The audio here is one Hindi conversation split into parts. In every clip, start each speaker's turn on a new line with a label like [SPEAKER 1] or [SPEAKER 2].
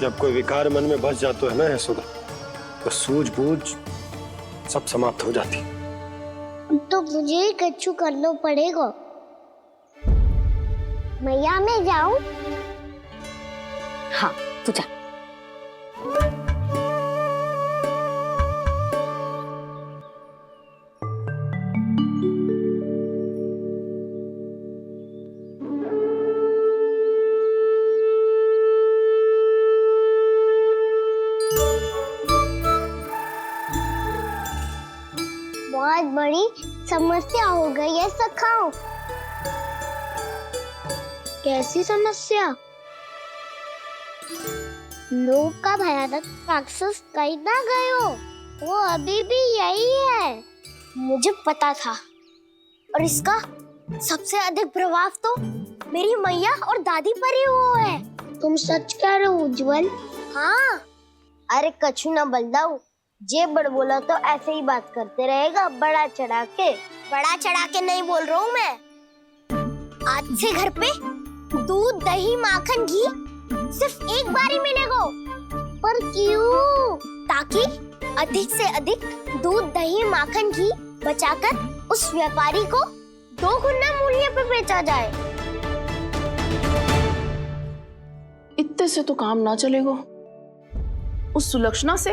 [SPEAKER 1] जब कोई विकार मन में बस जातो है ना यशोदा, तो सूझबूझ सब समाप्त हो जाती।
[SPEAKER 2] तो मुझे ही कच्चू करना पड़ेगा। मैया मैं जाऊं?
[SPEAKER 3] हाँ तू जा।
[SPEAKER 2] बहुत बड़ी समस्या हो गई है सखाओ। कैसी समस्या? लोक का भयानक राक्षस कहीं ना गयो, वो अभी भी यही है। मुझे पता था। और इसका सबसे अधिक प्रभाव तो मेरी मैया और दादी पर ही हुआ है। तुम सच कह रहे हो उज्जवल? हाँ। अरे कछु ना बलदाऊ, जे बड़ बोला तो ऐसे ही बात करते रहेगा बड़ा चढ़ा के। बड़ा चढ़ा के नहीं बोल रहा हूँ मैं। आज से घर पे दूध दही माखन घी सिर्फ एक बार ही मिलेगा। पर क्यों? ताकि अधिक से अधिक दूध दही माखन घी बचाकर उस व्यापारी को 2 गुना मूल्य पे बेचा जाए।
[SPEAKER 4] इतने से तो काम ना चलेगा। उस सुलक्षणा से,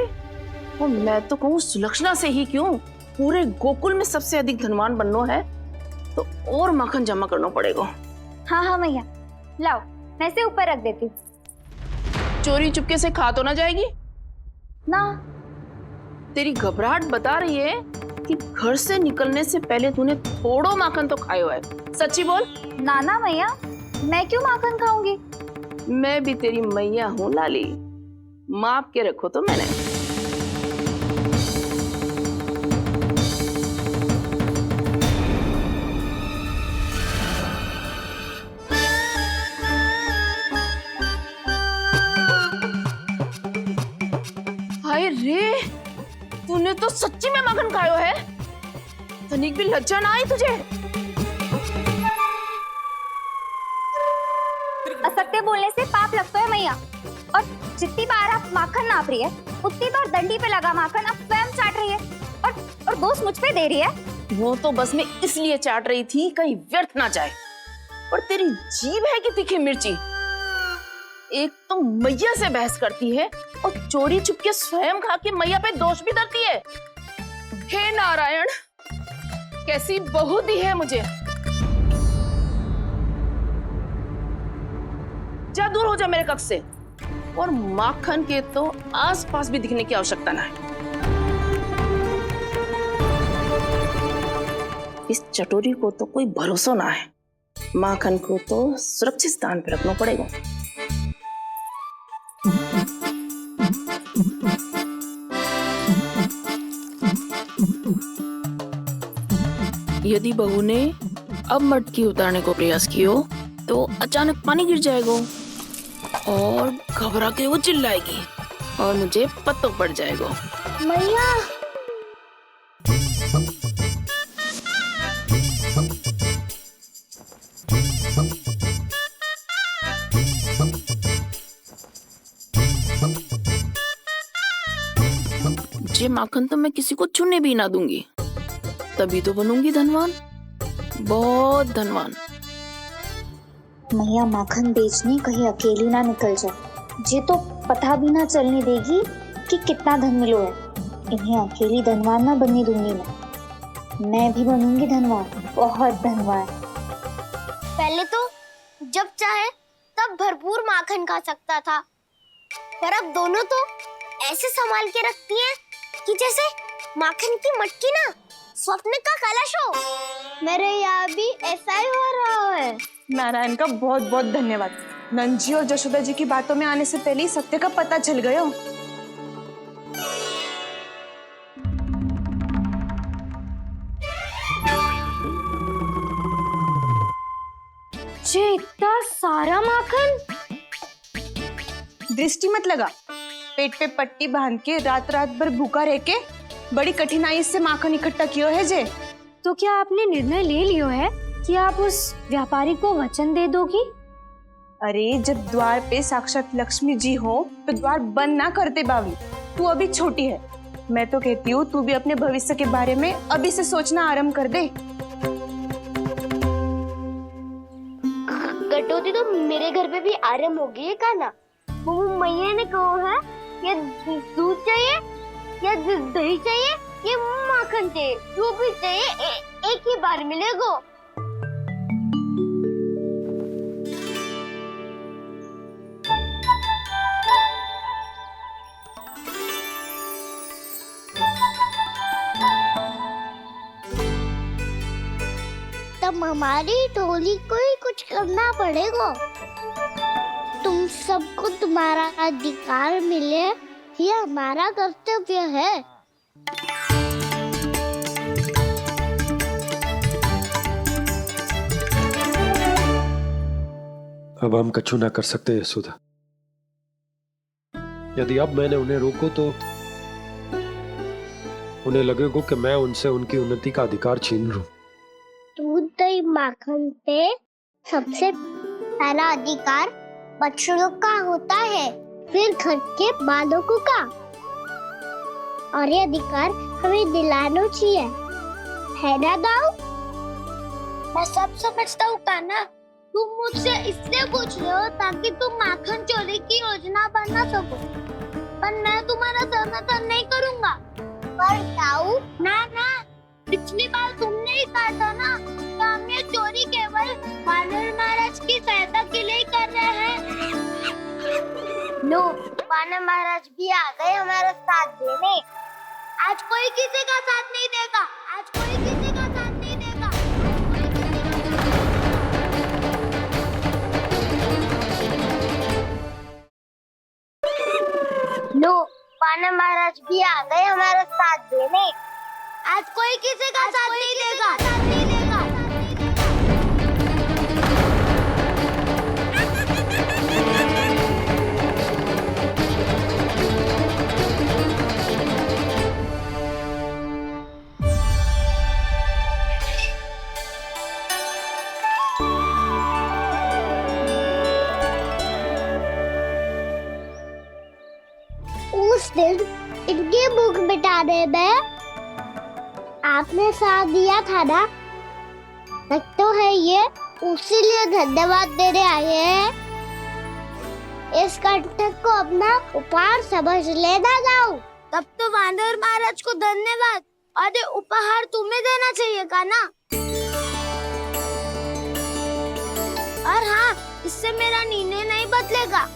[SPEAKER 4] और मैं तो कहूँ सुलक्षणा से ही क्यों, पूरे गोकुल में सबसे अधिक धनवान बनना है तो और माखन जमा करना पड़ेगा।
[SPEAKER 3] हाँ हाँ मैया, लाओ मैं इसे ऊपर रख देती हूँ।
[SPEAKER 4] चोरी चुपके से खा तो ना जाएगी
[SPEAKER 3] ना?
[SPEAKER 4] तेरी घबराहट बता रही है कि घर से निकलने से पहले तूने थोड़ो माखन तो खायो है। सच्ची बोल।
[SPEAKER 3] ना ना मैया, मैं क्यों माखन खाऊंगी?
[SPEAKER 4] मैं भी तेरी मैया हूँ लाली, माप के रखो तो मैंने। हाय रे, तूने तो सच्ची में माखन खायो है। तनिक भी लज्जा ना आई तुझे?
[SPEAKER 3] असत्य बोलने से पाप लगता है मैया। और जितनी बार आप माखन नाप रही है, उतनी बार डंडी पे लगा माखन आप स्वयं चाट रही है और दोष मुझ पे दे रही है।
[SPEAKER 4] वो तो बस मैं इसलिए चाट रही थी कहीं व्यर्थ ना जाए। और तेरी जीभ है कि तीखी मिर्ची। एक तो मैया से बहस करती है और चोरी चुपके स्वयं खा के मैया पे दोष भी धरती है। हे नारायण, कैसी बहू दी है मुझे। जा दूर हो जा मेरे कक्ष से। और माखन के तो आसपास भी दिखने की आवश्यकता ना है। इस चटोरी को तो कोई भरोसा ना है। माखन को तो सुरक्षित स्थान पर रखना पड़ेगा। यदि बहू ने अब मटकी उतारने को प्रयास किया तो अचानक पानी गिर जाएगा और घबरा के वो चिल्लाएगी और मुझे पता पड़ जाएगा।
[SPEAKER 2] मैया
[SPEAKER 4] ये माखन तो मैं किसी को छूने भी ना दूंगी, तभी तो बनूंगी धनवान, बहुत धनवान।
[SPEAKER 5] मैया माखन बेचने कहीं अकेली ना निकल जाए। जे तो पता भी ना चलने देगी कि कितना धन मिलो है। इन्हें अकेली धनवान ना बनने दूंगी मैं भी बनूंगी धनवान, बहुत धनवान।
[SPEAKER 2] पहले तो जब चाहे तब भरपूर माखन खा सकता था, पर अब दोनों तो ऐसे संभाल के रखती हैं कि जैसे माखन की मटकी ना स्वप्न का कलश हो। मेरे यहाँ भी ऐसा ही हो रहा है।
[SPEAKER 6] नारायण का बहुत बहुत धन्यवाद। नंजी और जशोदा जी की बातों में आने से पहले ही सत्य का पता चल गया।
[SPEAKER 3] ये इतना सारा माखन?
[SPEAKER 6] दृष्टि मत लगा। पेट पे पट्टी बांध के रात रात भर भूखा रह के बड़ी कठिनाई से माखन इकट्ठा किया है जे।
[SPEAKER 3] तो क्या आपने निर्णय ले लियो है कि आप उस व्यापारी को वचन दे दोगी?
[SPEAKER 6] अरे जब द्वार पे साक्षात लक्ष्मी जी हो तो द्वार बंद ना करते बावली। तू अभी छोटी है। मैं तो कहती हूँ तू भी अपने भविष्य के बारे में अभी से सोचना आरंभ कर दे।
[SPEAKER 2] कटौती तो मेरे घर पे भी आरंभ हो गई है का ना। वो मैया ने कहा है ये दूध चाहिए या दही चाहिए ये माखन चाहिए, जो भी चाहिए एक ही बार मिलेगा। तब हमारी टोली को ही कुछ करना पड़ेगा। तुम सबको तुम्हारा अधिकार मिले ये हमारा कर्तव्य है।
[SPEAKER 1] अब हम कछु ना कर सकते यशोदा। यदि अब मैंने उन्हें रोको तो उन्हें लगेगा कि मैं उनसे उनकी उन्नति का अधिकार छीन लूं।
[SPEAKER 2] दूध दही माखन पे सबसे पहला अधिकार बच्चों का होता है, फिर घर के बालकों का। और ये अधिकार हमें दिलाना चाहिए, है ना दाऊ? मैं सब समझता हूँ कान्हा। तुम मुझसे इसलिए पूछ रहे हो ताकि तुम माखन चोरी की योजना बना सको, पर मैं तुम्हारा समर्थन नहीं करूँगा। पर दाऊ ना, पिछली बार तुमने ही कहा था ना कि हम ये चोरी केवल वानर महाराज की सहायता के लिए कर रहे हैं। लो, वानर महाराज भी आ गए हमारा साथ देने। आज कोई किसी का साथ नहीं देगा, आज कोई किसी का साथ नहीं देगा। लो, वानर महाराज भी आ गए हमारा साथ देने। आज कोई किसी का साथ नहीं देगा। उस दिन इनकी भूख मिटाने में आपने साथ दिया था ना, तो है ये उसी लिए धन्यवाद देने आए हैं। इस कंटक को अपना उपहार समझ लेना जाओ। तब तो वानर महाराज को धन्यवाद और ये उपहार तुम्हें देना चाहिए का ना। और हाँ, इससे मेरा निर्णय नहीं बदलेगा।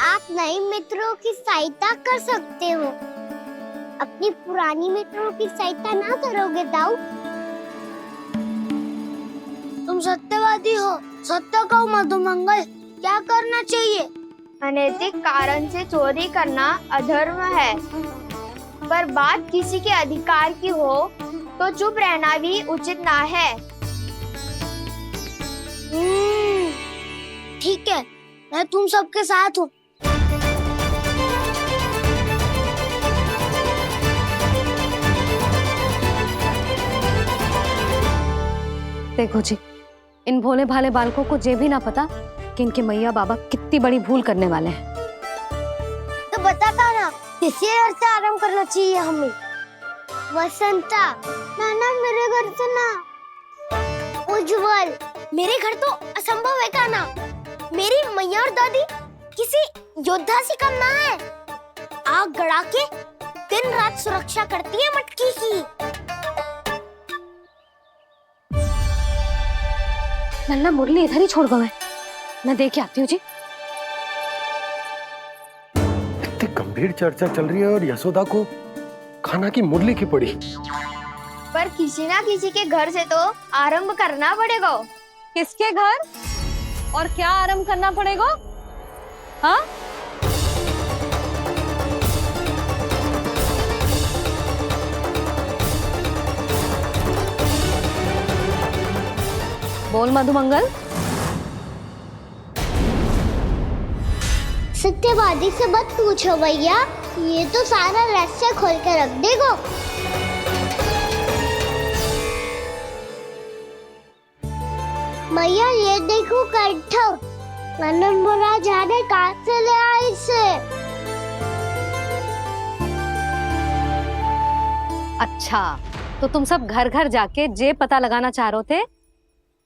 [SPEAKER 2] आप नए मित्रों की सहायता कर सकते हो, अपनी पुरानी मित्रों की सहायता ना करोगे दाऊ। तुम सत्यवादी हो, सत्य कहो मधुमंगल, क्या करना चाहिए?
[SPEAKER 3] अनैतिक कारण से चोरी करना अधर्म है, पर बात किसी के अधिकार की हो तो चुप रहना भी उचित ना है।
[SPEAKER 2] ठीक है, मैं तुम सबके साथ हूँ।
[SPEAKER 7] देखो जी, इन भोले भाले बालकों को ये भी ना पता कि इनके मैया बाबा कितनी बड़ी भूल करने वाले हैं।
[SPEAKER 2] तो बताता ना, किसी घर से आराम करना चाहिए हमें। वसंता, ना मेरे घर से ना। उज्जवल, मेरे घर तो असंभव है का ना। मेरी मैया और दादी किसी योद्धा से कम ना है। आग गड़ा के दिन रात सुरक्षा करती है मटकी की।
[SPEAKER 7] नन्ना मुरली इधर ही छोड़ गए, मैं देख के आती हूँ जी।
[SPEAKER 1] इतनी गंभीर चर्चा चल रही है और यशोदा को खाना की मुरली की पड़ी।
[SPEAKER 3] पर किसी ना किसी के घर से तो आरंभ करना पड़ेगा।
[SPEAKER 7] किसके घर और क्या आरंभ करना पड़ेगा? हाँ, बोल मधुमंगल।
[SPEAKER 2] सत्यवादी से मत पूछो भैया, ये तो सारा रहस्य खोल के रख देगा। भैया ये देखो कंठ, नंदन बोला जाने कहाँ से ले आई इसे।
[SPEAKER 7] अच्छा, तो तुम सब घर घर जाके जे पता लगाना चाह रहे थे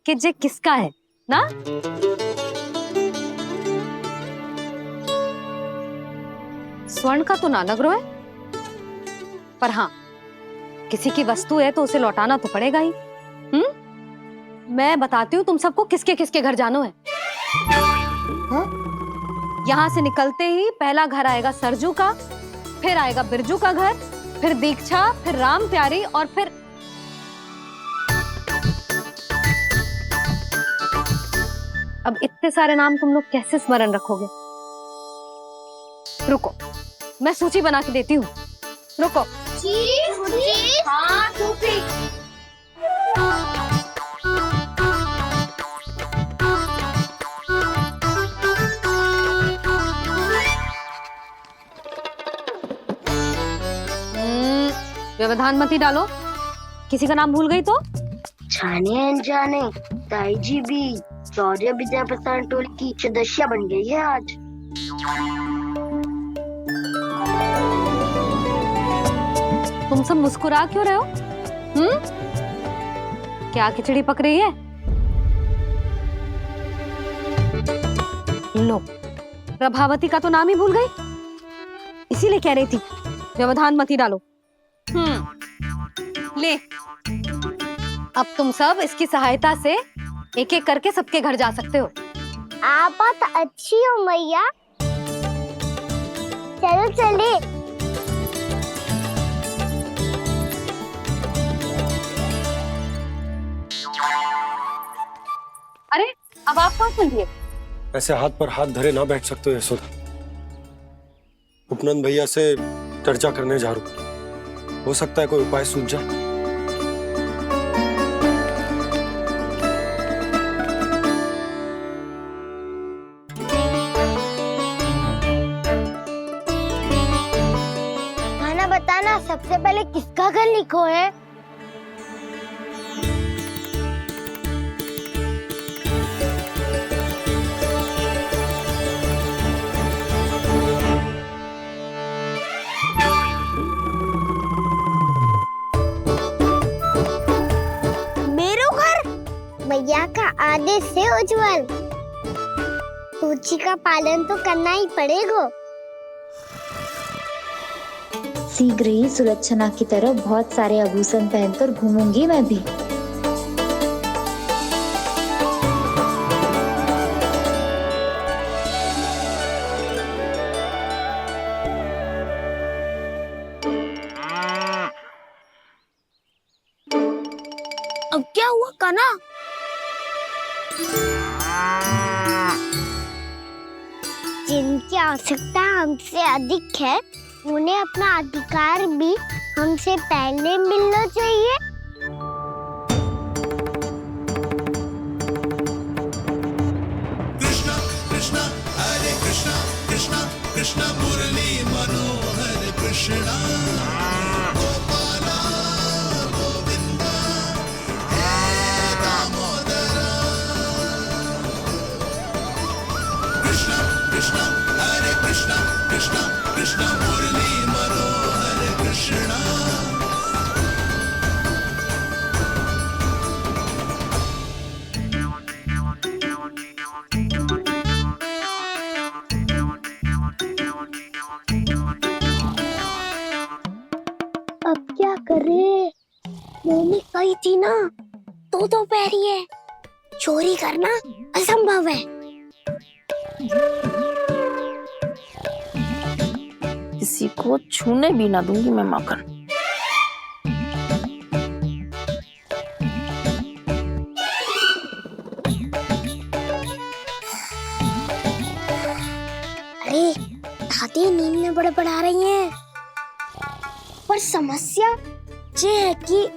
[SPEAKER 7] कि जे किसका है ना? स्वर्ण का तो ना लग रहा है, पर हाँ, किसी की वस्तु है तो उसे लौटाना तो पड़ेगा ही। मैं बताती हूँ तुम सबको किसके किसके घर जाना है। यहाँ से निकलते ही पहला घर आएगा सरजू का, फिर आएगा बिरजू का घर, फिर दीक्षा, फिर राम प्यारी और फिर अब इतने सारे नाम तुम लोग कैसे स्मरण रखोगे? रुको, मैं सूची बना के देती हूँ। रुको।
[SPEAKER 2] हाँ, सूची।
[SPEAKER 7] व्यवधान मत ही डालो, किसी का नाम भूल गई तो?
[SPEAKER 2] जाने अनजाने ताई जी भी शौर्य विद्या प्रसारण टोली की सदस्य बन गई है आज।
[SPEAKER 7] तुम सब मुस्कुरा क्यों रहे हो? क्या खिचड़ी पक रही है? लो, प्रभावती का तो नाम ही भूल गई, इसीलिए कह रही थी व्यवधान मत ही डालो। ले, अब तुम सब इसकी सहायता से एक एक करके सबके घर जा सकते हो।
[SPEAKER 2] आप बात अच्छी हो मैया, चलो चले।
[SPEAKER 7] अरे, अब आप कहाँ चल दिए?
[SPEAKER 1] ऐसे हाथ पर हाथ धरे ना बैठ सकते हो यशोदा। उपनंद भैया से चर्चा करने जा रहा हूं, हो सकता है कोई उपाय सूझ जाए।
[SPEAKER 2] खाना बताना, सबसे पहले किसका घर लिखो है? भैया का आदेश से उज्जवल, सूची का पालन तो करना ही पड़ेगा।
[SPEAKER 5] शीघ्र ही सुलक्षणा की तरह बहुत सारे आभूषण पहनकर घूमूंगी मैं भी।
[SPEAKER 2] अब क्या हुआ काना? जिनकी आवश्यकता हमसे अधिक है, उन्हें अपना अधिकार भी हमसे पहले मिलना चाहिए।
[SPEAKER 8] कृष्णा कृष्णा हरे कृष्णा कृष्णा कृष्णा मुरली मनोहर कृष्णा गोपाला गोविंदा हे दामोदरा। कृष्णा कृष्णा हरे कृष्णा कृष्णा कृष्णा मुरली मनोहर कृष्णा।
[SPEAKER 2] अब क्या करे? मम्मी कही थी ना, दो पैरी है, चोरी करना असंभव है।
[SPEAKER 4] किसी को छूने भी ना दूंगी मैं माखन।
[SPEAKER 2] अरे दादी नींद में बड़बड़ा रही हैं, पर समस्या ये है कि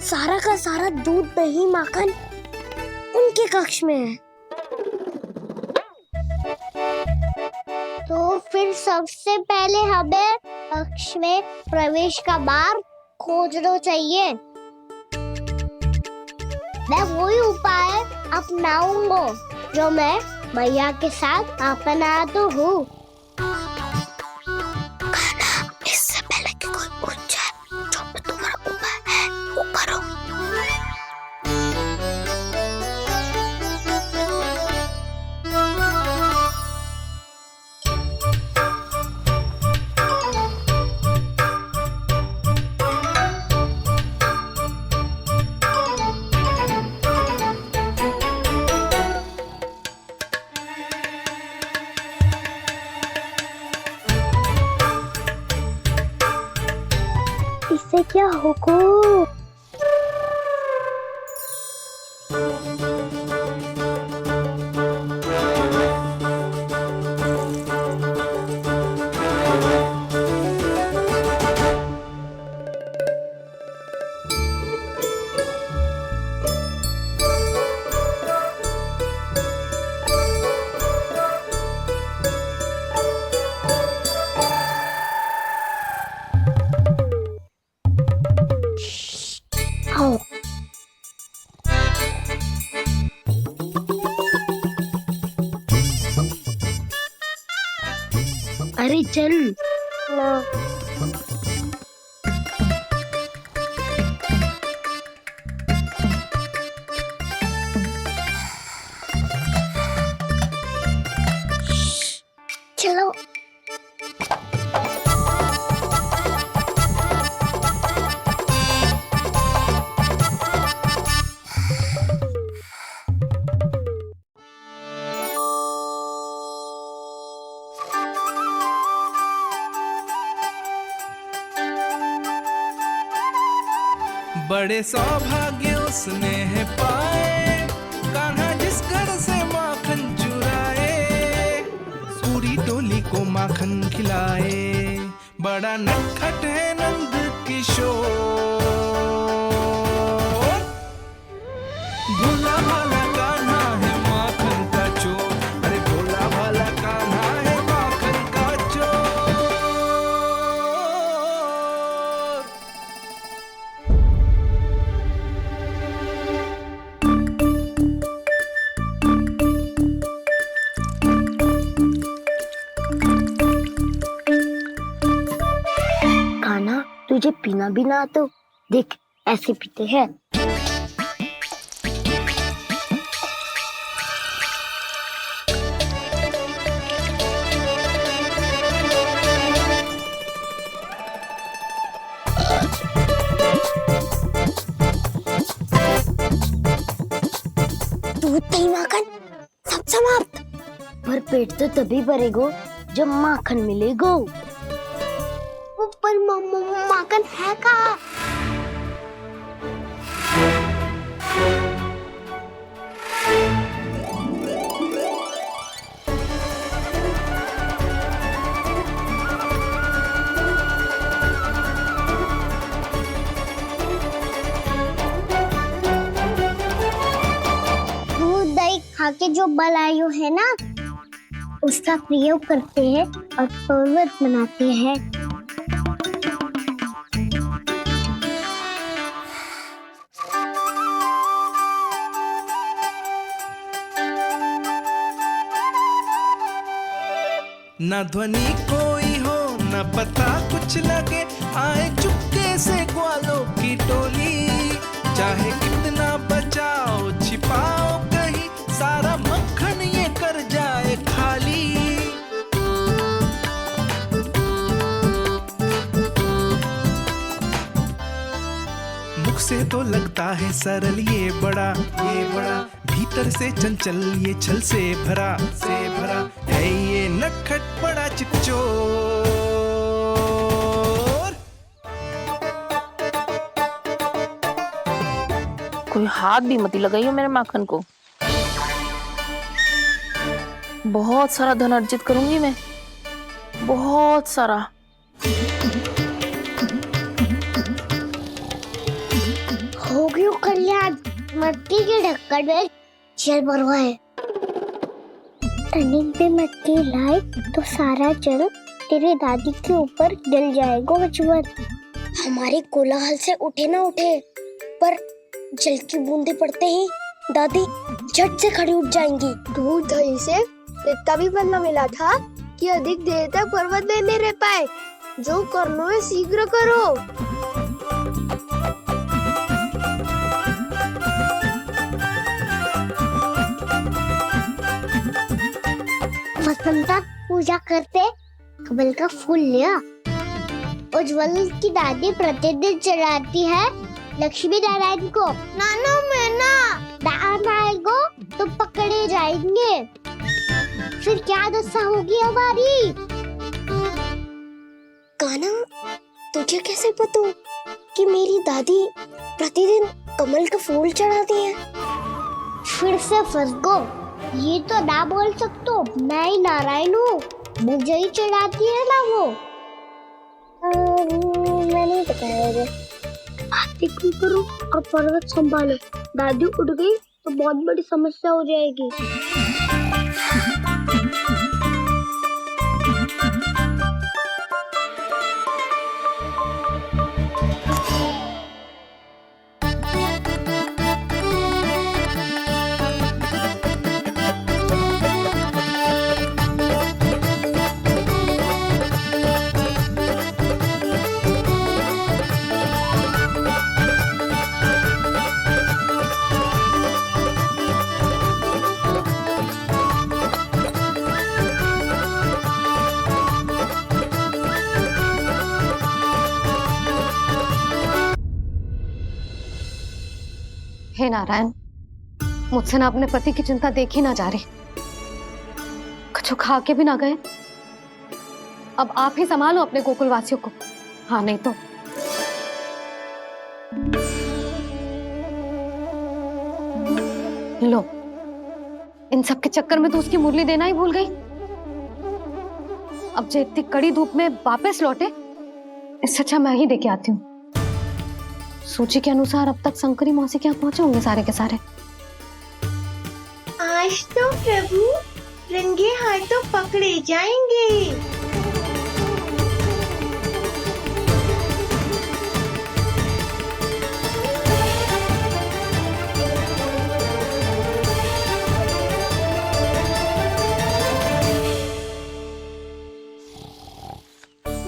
[SPEAKER 2] सारा का सारा दूध दही माखन उनके कक्ष में है। तो फिर सबसे पहले हमें कक्ष में प्रवेश का मार्ग खोजना चाहिए। मैं वही उपाय अपनाऊंगा जो मैं भैया के साथ आपन आया तो हूँ। इससे पहले कि कोई पूछ जाए, जो भी तुम्हारा उपाय है वो करो। इससे क्या होगा? आओ। अरे चल ना। चलो।
[SPEAKER 8] बड़े सौभाग्य उसने है पाए, कान्हा जिस घर से माखन चुराए, पूरी टोली को माखन खिलाए। बड़ा नटखट है नंद किशोर, भोला भाला कान्हा है माखन का चोर। अरे भोला भाला कान्हा है माखन का चोर।
[SPEAKER 2] कान्हा, तुझे पीना भी ना तो देख ऐसे पीते हैं। दूध दही माखन सब समाप्त। पर पेट तो तभी भरेगो जब माखन मिलेगो। पर माखन है कहाँ? दूध दही खा के जो बलायु है ना, उसका प्रयोग करते हैं और पर्वत बनाते हैं।
[SPEAKER 8] न ध्वनि कोई हो न पता कुछ लगे, आए चुपके से ग्वालों की टोली। चाहे कितना बचाओ छिपाओ कहीं, सारा मक्खन ये कर जाए खाली। मुख से तो लगता है सरल ये बड़ा भीतर से चंचल ये छल से भरा है ये नटखट बड़ा चिकचोर।
[SPEAKER 4] कोई हाथ भी मत लगाइयो मेरे माखन को। बहुत सारा धन अर्जित करूंगी मैं, बहुत सारा।
[SPEAKER 2] हो गयो कल्याण, मट्टी के ढक्कन में जल भरवा है। टनिक पे मट्टी लाए तो सारा जल तेरी दादी के ऊपर गिर जाएगा बचपन। हमारे कोलाहल से उठे ना उठे, पर जल की बूंदे पड़ते ही दादी झट से खड़ी उठ जाएंगी। दूध दही से इतना भी बनना मिला था कि अधिक देर तक पर्वत में नहीं रह पाए। जो करना है शीघ्र करो। वसंता पूजा करते कमल का फूल लिया। उज्जवल की दादी प्रतिदिन चढ़ाती है लक्ष्मी नारायण को। नाना मैं ना को तो पकड़े जाएंगे। फिर क्या दशा होगी हमारी? कान्हा, तुझे कैसे पता कि मेरी दादी प्रतिदिन कमल का फूल चढ़ाती है? फिर से फंस गो। ये तो ना बोल सकते, मैं ही नारायण हूँ, मुझे ही चढ़ाती है ना वो। मैं नहीं बताया। बातें क्यों करो और पर्वत संभालो। दादी उठ गई तो बहुत बड़ी समस्या हो जाएगी।
[SPEAKER 7] हे नारायण, मुझसे ना अपने पति की चिंता देखी ना जा रही। कुछ खा के भी ना गए। अब आप ही संभालो अपने गोकुलवासियों को। हाँ नहीं तो लो, इन सब के चक्कर में तो उसकी मुरली देना ही भूल गई। अब जो इतनी कड़ी धूप में वापस लौटे, इससे अच्छा मैं ही देके आती हूँ। सूची के अनुसार अब तक शंकरी मौसी के यहाँ पहुंचे होंगे सारे के सारे।
[SPEAKER 2] आज तो प्रभु रंगे हाथों पकड़े जाएंगे।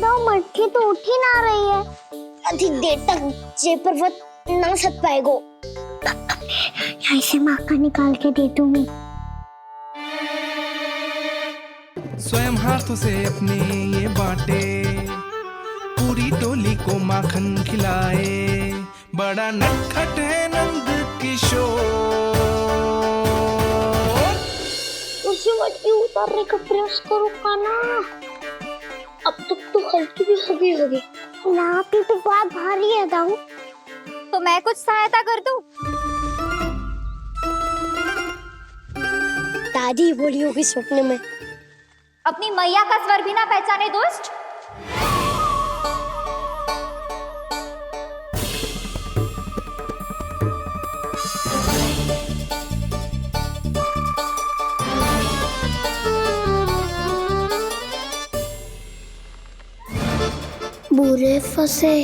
[SPEAKER 2] दो मटकी तो उठ ही ना रही है। अधिक देर तक ये पर्वत ना सक पाएगो। यहाँ से माखन निकाल के दे दूंगी।
[SPEAKER 8] स्वयं हाथों से अपने ये बांटे, पूरी टोली को माखन खिलाए। बड़ा नटखट है नंद किशोर।
[SPEAKER 2] उसी मटकी उतारने का प्रयास करो कान्हा। अब तक तो हल्की भी होगी। लाठी तो बहुत भारी है दाऊ।
[SPEAKER 3] तो मैं कुछ सहायता कर दूं?
[SPEAKER 2] दादी बोली होगी सपने में।
[SPEAKER 3] अपनी मैया का स्वर भी ना पहचाने दुष्ट।
[SPEAKER 2] बुरे फंसे।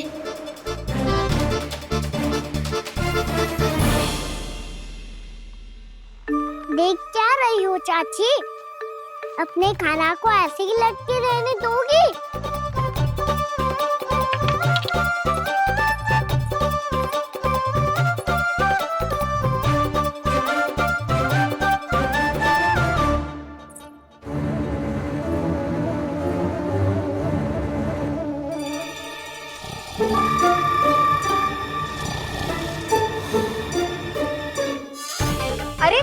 [SPEAKER 2] देख क्या रही हो चाची? अपने खाना को ऐसे ही लटके रहने दोगी?
[SPEAKER 3] अरे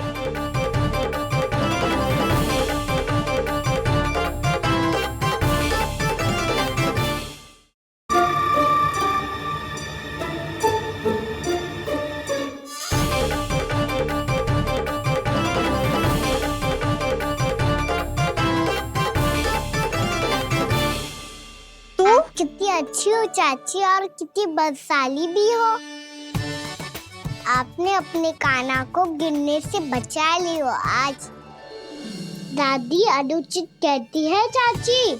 [SPEAKER 2] कितनी अच्छी हो चाची और कितनी बदसाली भी हो। आपने अपने कान्हा को गिरने से बचा ली हो आज। दादी अनुचित कहती है चाची,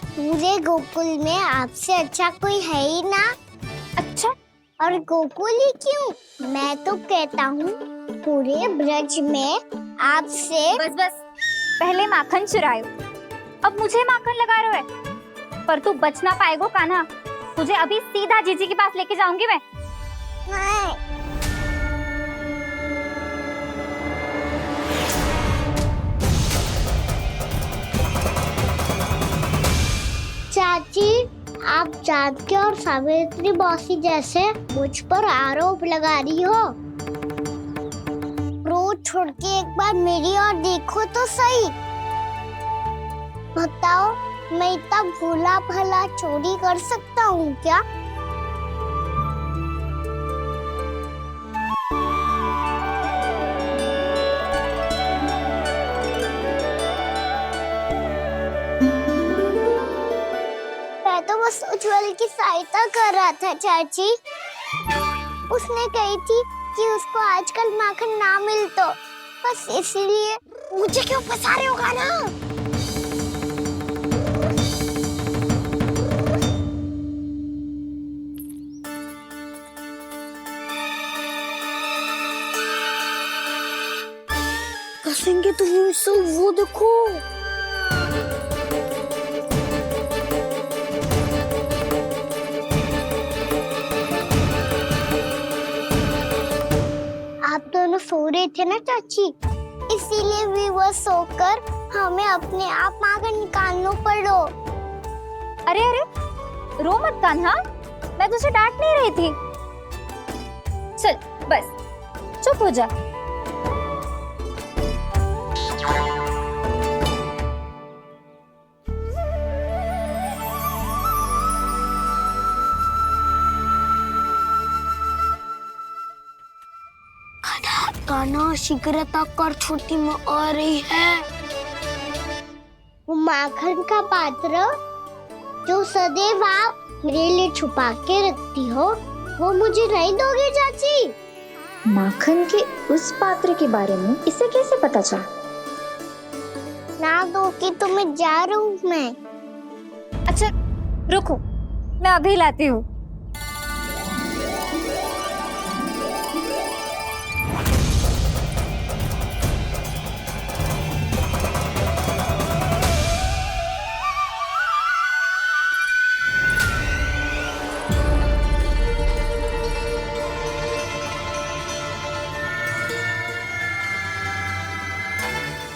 [SPEAKER 2] पूरे गोकुल में आपसे अच्छा कोई है ही ना।
[SPEAKER 3] अच्छा,
[SPEAKER 2] और गोकुली क्यों? मैं तो कहता हूँ पूरे ब्रज में आपसे
[SPEAKER 3] बस बस, पहले माखन चुरायो, अब मुझे माखन लगा रहे हो। पर तू बच ना पाएगो कान्हा, तुझे अभी सीधा जीजी के पास लेके जाऊंगी मैं।
[SPEAKER 2] नहीं। चाची, आप जानकी और सावित्री मौसी जैसे मुझ पर आरोप लगा रही हो। रोज छोड़ के एक बार मेरी ओर देखो तो सही। बताओ, मैं इतना भोला भला चोरी कर सकता हूँ क्या? मैं तो बस उज्जवल की सहायता कर रहा था चाची। उसने कही थी कि उसको आजकल माखन ना मिल तो बस इसलिए। मुझे क्यों फंसा रहे हो ना? फंसेंगे तो मुझसे, वो देखो। आप दोनों सो रहे थे ना चाची, इसीलिए विवश सोकर हमें अपने आप माखन निकालना पड़ो।
[SPEAKER 3] अरे अरे, रो मत कान्हा, मैं तुझे डांट नहीं रही थी। चल बस चुप हो जा।
[SPEAKER 2] कान्हा, शीघ्रता कर, छोटी में आ रही है। वो माखन का पात्र जो सदैव आप मेरे लिए छुपा के रखती हो, वो मुझे नहीं दोगे चाची?
[SPEAKER 5] माखन के उस पात्र के बारे में इसे कैसे पता चला?
[SPEAKER 2] ना दोगी तो मैं जा रहा हूँ मैं।
[SPEAKER 3] अच्छा रुको, मैं अभी लाती हूँ।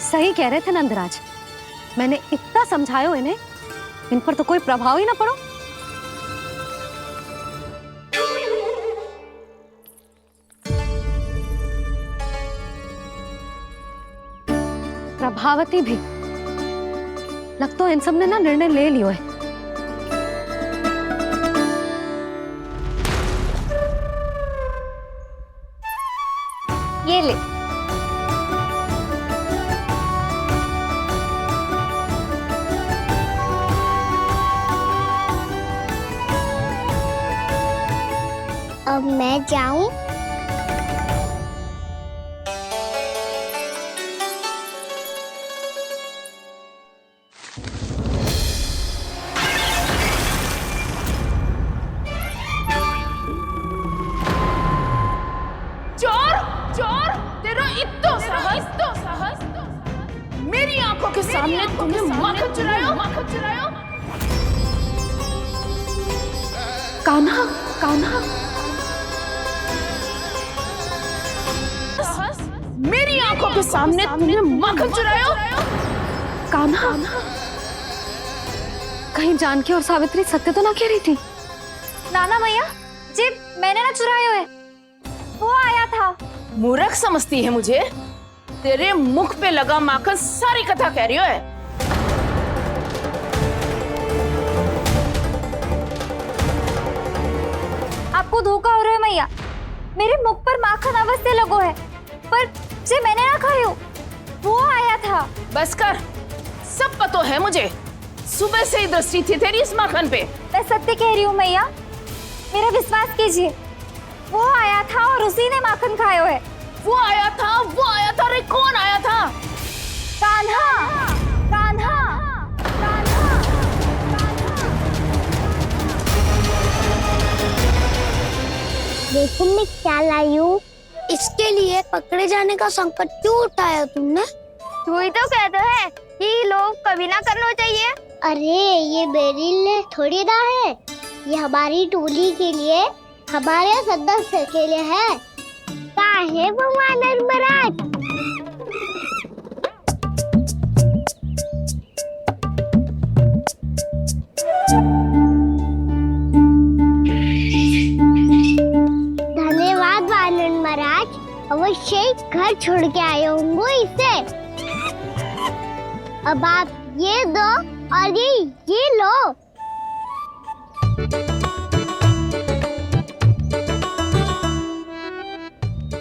[SPEAKER 7] सही कह रहे थे नंदराज, मैंने इतना समझायो इन्हें, इन पर तो कोई प्रभाव ही ना पड़ो। प्रभावती भी लगता है इन सब ने ना निर्णय ले लियो है।
[SPEAKER 3] ये ले।
[SPEAKER 2] अब मैं जाऊं?
[SPEAKER 4] चोर चोर, तेरा इतना साहस, मेरी आंखों के सामने तुमने माखन चुरायो। कान्हा, कान्हा, मेरी आंखों के सामने तुमने माखन चुरायो।
[SPEAKER 7] कान्हा, कहीं जानकी और सावित्री सत्य तो ना कह रही थी?
[SPEAKER 3] नाना मैया जी, मैंने ना चुरायो है, वो आया था।
[SPEAKER 4] मूर्ख समझती है मुझे? तेरे मुख पे लगा माखन सारी कथा कह रही है।
[SPEAKER 3] आपको धोखा हो रहा है मैया, मेरे मुख पर माखन अवश्य लगो है, पर जे मैंने ना खायो, वो आया था।
[SPEAKER 4] बस कर, सब पता है मुझे, सुबह से ही दृष्टि थी तेरी इस माखन पे।
[SPEAKER 3] मैं सत्य कह रही हूँ मैया, मेरा विश्वास कीजिए, वो आया था और उसी ने माखन खायो है।
[SPEAKER 4] वो आया था। अरे कौन आया था?
[SPEAKER 3] कान्हा, कान्हा, कान्हा।
[SPEAKER 2] लायू, इसके लिए पकड़े जाने का संकट क्यों उठाया तुमने?
[SPEAKER 3] वही तो कहते हैं कि लोग कभी ना करना चाहिए।
[SPEAKER 2] अरे ये बेरिल थोड़ी ना है, ये हमारी टोली के लिए, हमारे सदस्य के लिए है। काहे भगवान महाराज? धन्यवाद वानर महाराज, अवश्य घर छोड़ के आए होंगे इसे। अब आप ये दो और ये लो।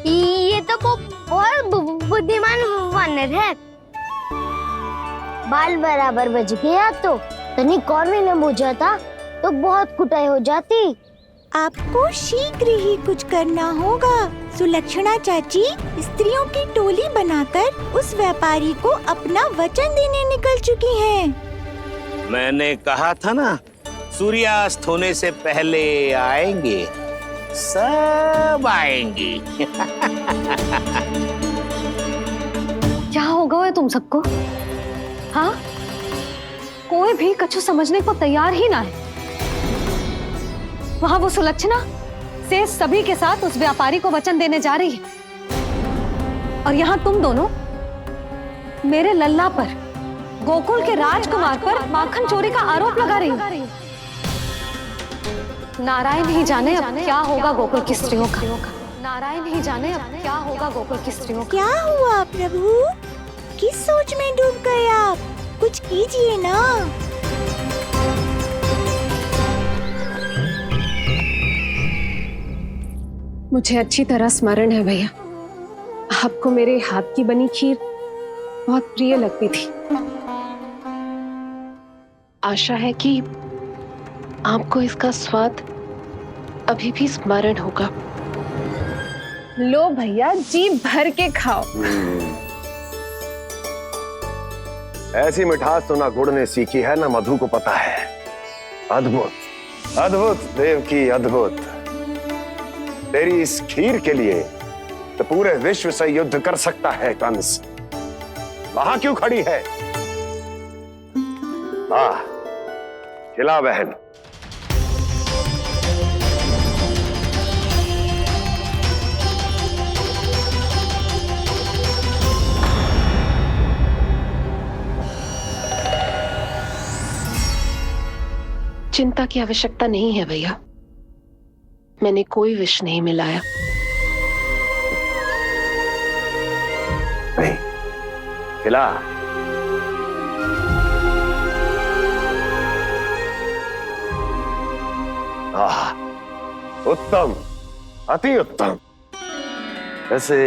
[SPEAKER 2] ये तो बहुत बुद्धिमान वानर है। बाल बराबर बज गया तो तनिक और भी न बुझा था तो बहुत कुटाई हो जाती।
[SPEAKER 9] आपको शीघ्र ही कुछ करना होगा। सुलक्षणा चाची स्त्रियों की टोली बनाकर उस व्यापारी को अपना वचन देने निकल चुकी हैं।
[SPEAKER 10] मैंने कहा था ना, सूर्यास्त होने से पहले आएंगे, सब आएंगे।
[SPEAKER 7] क्या होगा है तुम सबको? हाँ, कोई भी कछु समझने को तैयार ही ना है। वहां वो सुलक्षणा से सभी के साथ उस व्यापारी को वचन देने जा रही है, और यहाँ तुम दोनों मेरे लल्ला पर, गोकुल के राजकुमार पर माखन चोरी का आरोप लगा रही हो। नारायण ही जाने अब क्या होगा गोकुल की स्त्रियों का। नारायण ही जाने अब क्या होगा गोकुल की स्त्रियों का।
[SPEAKER 9] क्या हुआ प्रभु? किस सोच में डूब गए आप? कुछ कीजिए ना।
[SPEAKER 6] मुझे अच्छी तरह स्मरण है भैया, आपको मेरे हाथ की बनी खीर बहुत प्रिय लगती थी। आशा है कि आपको इसका स्वाद अभी भी स्मरण होगा। लो भैया, जी भर के खाओ।
[SPEAKER 1] ऐसी मिठास तो ना गुड़ ने सीखी है ना मधु को पता है। अद्भुत अद्भुत देवकी, अद्भुत। तेरी इस खीर के लिए तो पूरे विश्व से युद्ध कर सकता है कंस। वहां क्यों खड़ी है? वाह, खिला बहन।
[SPEAKER 6] चिंता की आवश्यकता नहीं है भैया, मैंने कोई विष नहीं मिलाया।
[SPEAKER 1] नहीं, खिला। आह, उत्तम, अति उत्तम। वैसे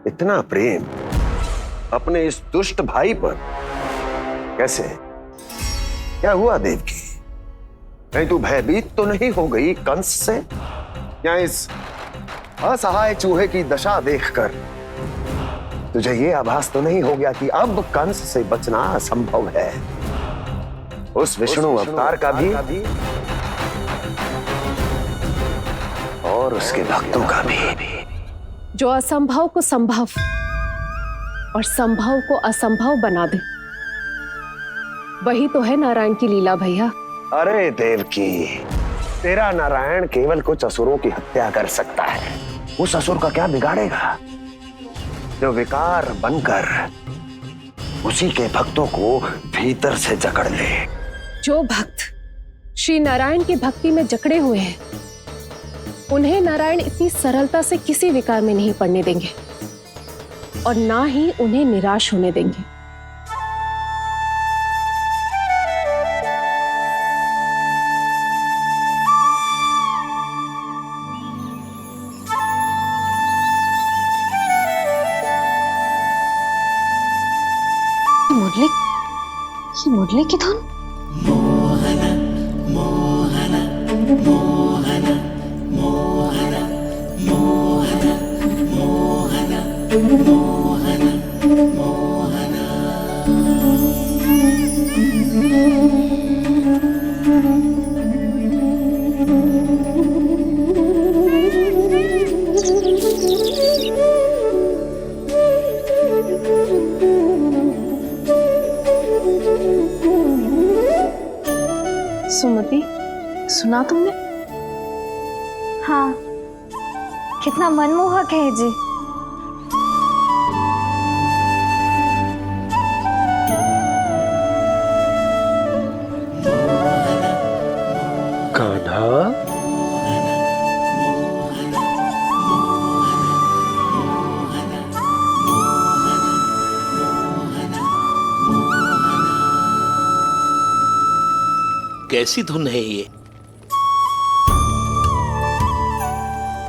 [SPEAKER 1] इतना प्रेम अपने इस दुष्ट भाई पर कैसे? क्या हुआ देवकी? कहीं तू भयभीत तो नहीं हो गई कंस से? या इस असहाय चूहे की दशा देखकर तुझे ये आभास तो नहीं हो गया कि अब कंस से बचना असंभव है? उस विष्णु अवतार का भी और उसके भक्तों का भी।
[SPEAKER 6] जो असंभव को संभव और संभव को असंभव बना दे, वही तो है नारायण की लीला भैया।
[SPEAKER 1] अरे देवकी, तेरा नारायण केवल कुछ असुरों की हत्या कर सकता है। उस असुर का क्या बिगाड़ेगा जो विकार बनकर उसी के भक्तों को भीतर से जकड़ ले।
[SPEAKER 6] जो भक्त श्री नारायण की भक्ति में जकड़े हुए हैं, उन्हें नारायण इतनी सरलता से किसी विकार में नहीं पड़ने देंगे और ना ही उन्हें निराश होने देंगे।
[SPEAKER 7] मुरली की धुन।
[SPEAKER 8] मोहना मोहना मोहना मोहना मोहना मोहना मोहना मोहना।
[SPEAKER 4] सुमति, सुना तुमने?
[SPEAKER 3] हाँ, कितना मनमोहक है जी।
[SPEAKER 1] कान्हा,
[SPEAKER 10] कैसी धुन है ये?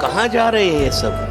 [SPEAKER 10] कहाँ जा रहे हैं ये सब?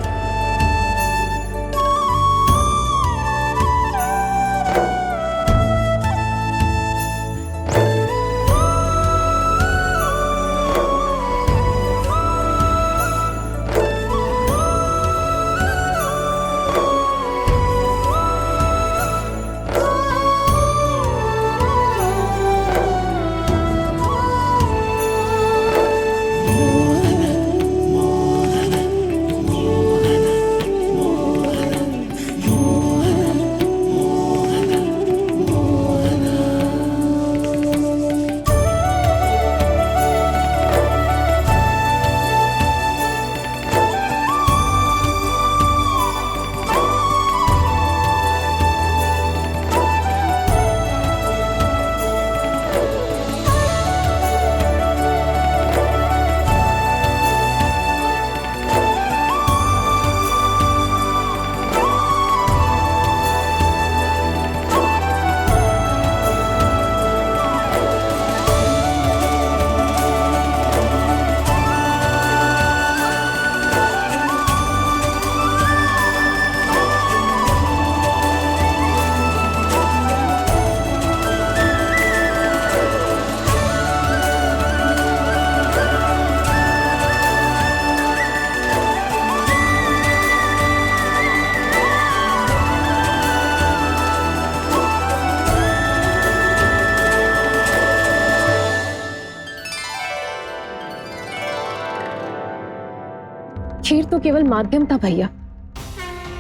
[SPEAKER 6] खीर तो केवल माध्यम था भैया।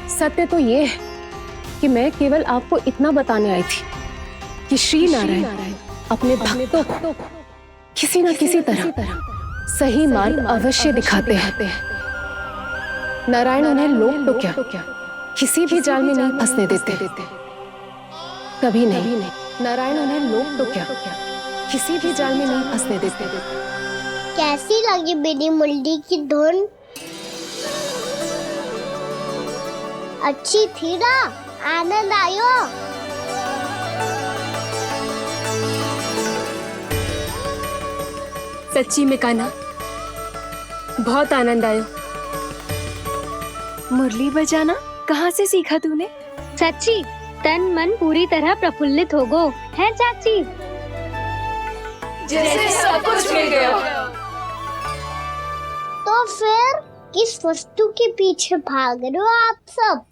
[SPEAKER 6] सत्य तो ये है कि मैं केवल आपको इतना बताने आई थी कि श्री नारायण अपने भक्तों को किसी न किसी तरह सही मार्ग अवश्य दिखाते हैं। नारायण उन्हें लोग तो क्या किसी भी जाल में नहीं फंसने देते, कभी नहीं। नारायण उन्हें लोग तो क्या किसी भी जाल में नहीं फंसने देते।
[SPEAKER 2] कैसी लगी मेरी मुरली की धुन? अच्छी थी ना? आनंद आयो?
[SPEAKER 11] सच्ची में कान्हा, बहुत आनंद आया। मुरली बजाना कहाँ से सीखा तूने?
[SPEAKER 2] सच्ची तन मन पूरी तरह प्रफुल्लित हो गो है चाची।
[SPEAKER 4] जैसे सब कुछ मिल गया।
[SPEAKER 2] तो फिर किस वस्तु के पीछे भाग रहे हो आप सब?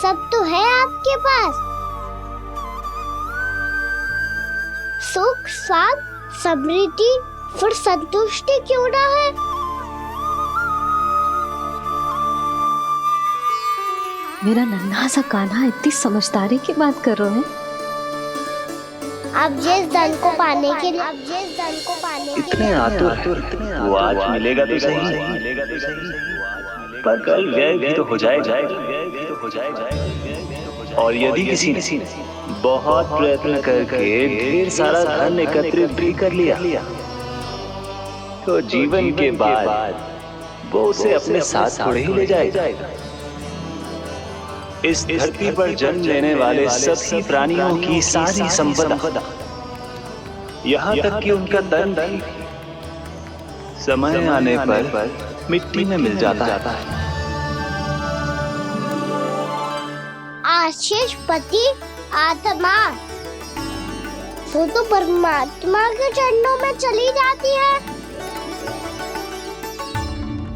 [SPEAKER 2] सब तो है आपके पास। सुख, स्वाद, समृद्धि, फिर संतुष्टि क्यों ना है?
[SPEAKER 11] मेरा नन्हा सा कान्हा इतनी समझदारी की बात कर रहे हैं।
[SPEAKER 2] अब जिस धन को पाने के लिए
[SPEAKER 12] इतने आतुर, वो आज मिलेगा तो सही, पर कल व्यय भी तो हो जाएगा। और यदि किसी ने बहुत प्रयत्न करके ढेर सारा धन एकत्रित भी कर लिया, तो जीवन के बाद वो उसे अपने साथ थोड़े ही ले जाएगा। इस धरती पर जन्म लेने वाले सभी प्राणियों की सारी संपदा, यहाँ तक कि उनका तन भी समय आने पर मिट्टी में मिल जाता है।
[SPEAKER 2] आशीष पति आत्मा वो तो परमात्मा के चरणों में चली जाती है।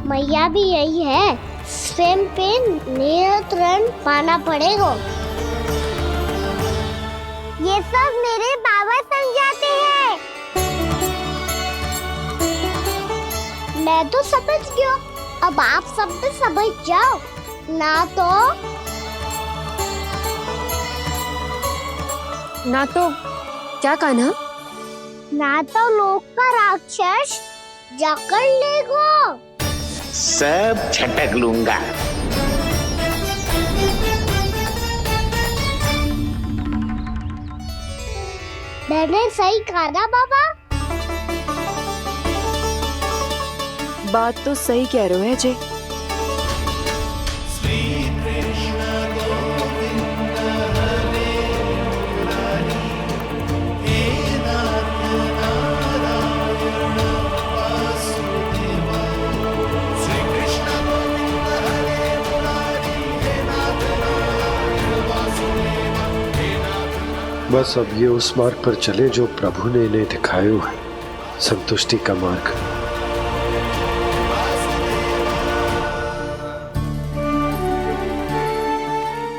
[SPEAKER 2] मैया भी यही है, स्वयं पे नियंत्रण पाना पड़ेगा। ये सब मेरे बाबा समझाते हैं। मैं तो समझ गया, अब आप सब भी समझ जाओ ना तो
[SPEAKER 6] ना तो क्या कान्हा?
[SPEAKER 2] ना तो लोक का राक्षस जकड़ लेगो।
[SPEAKER 10] सब झटक लूंगा।
[SPEAKER 2] मैंने सही कहा ना बाबा?
[SPEAKER 4] बात तो सही कह रहे हो है जय।
[SPEAKER 13] बस अब ये उस मार्ग पर चले जो प्रभु ने इन्हें दिखाया है, संतुष्टि का मार्ग।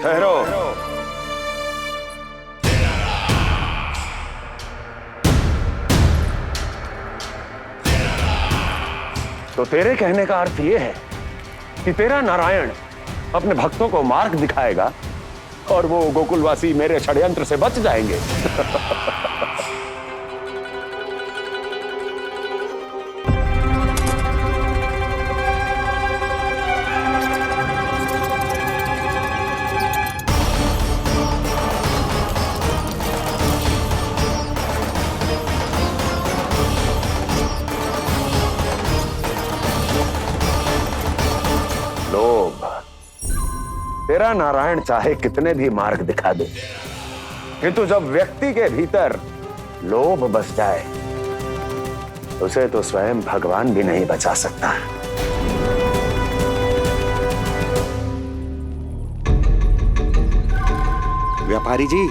[SPEAKER 1] ठहरो। तो तेरे कहने का अर्थ यह है कि तेरा नारायण अपने भक्तों को मार्ग दिखाएगा और वो गोकुलवासी मेरे षड्यंत्र से बच जाएंगे। लोभ। तेरा नारायण चाहे कितने भी मार्ग दिखा दे, किंतु जब व्यक्ति के भीतर लोभ बस जाए उसे तो स्वयं भगवान भी नहीं बचा सकता।
[SPEAKER 14] व्यापारी जी,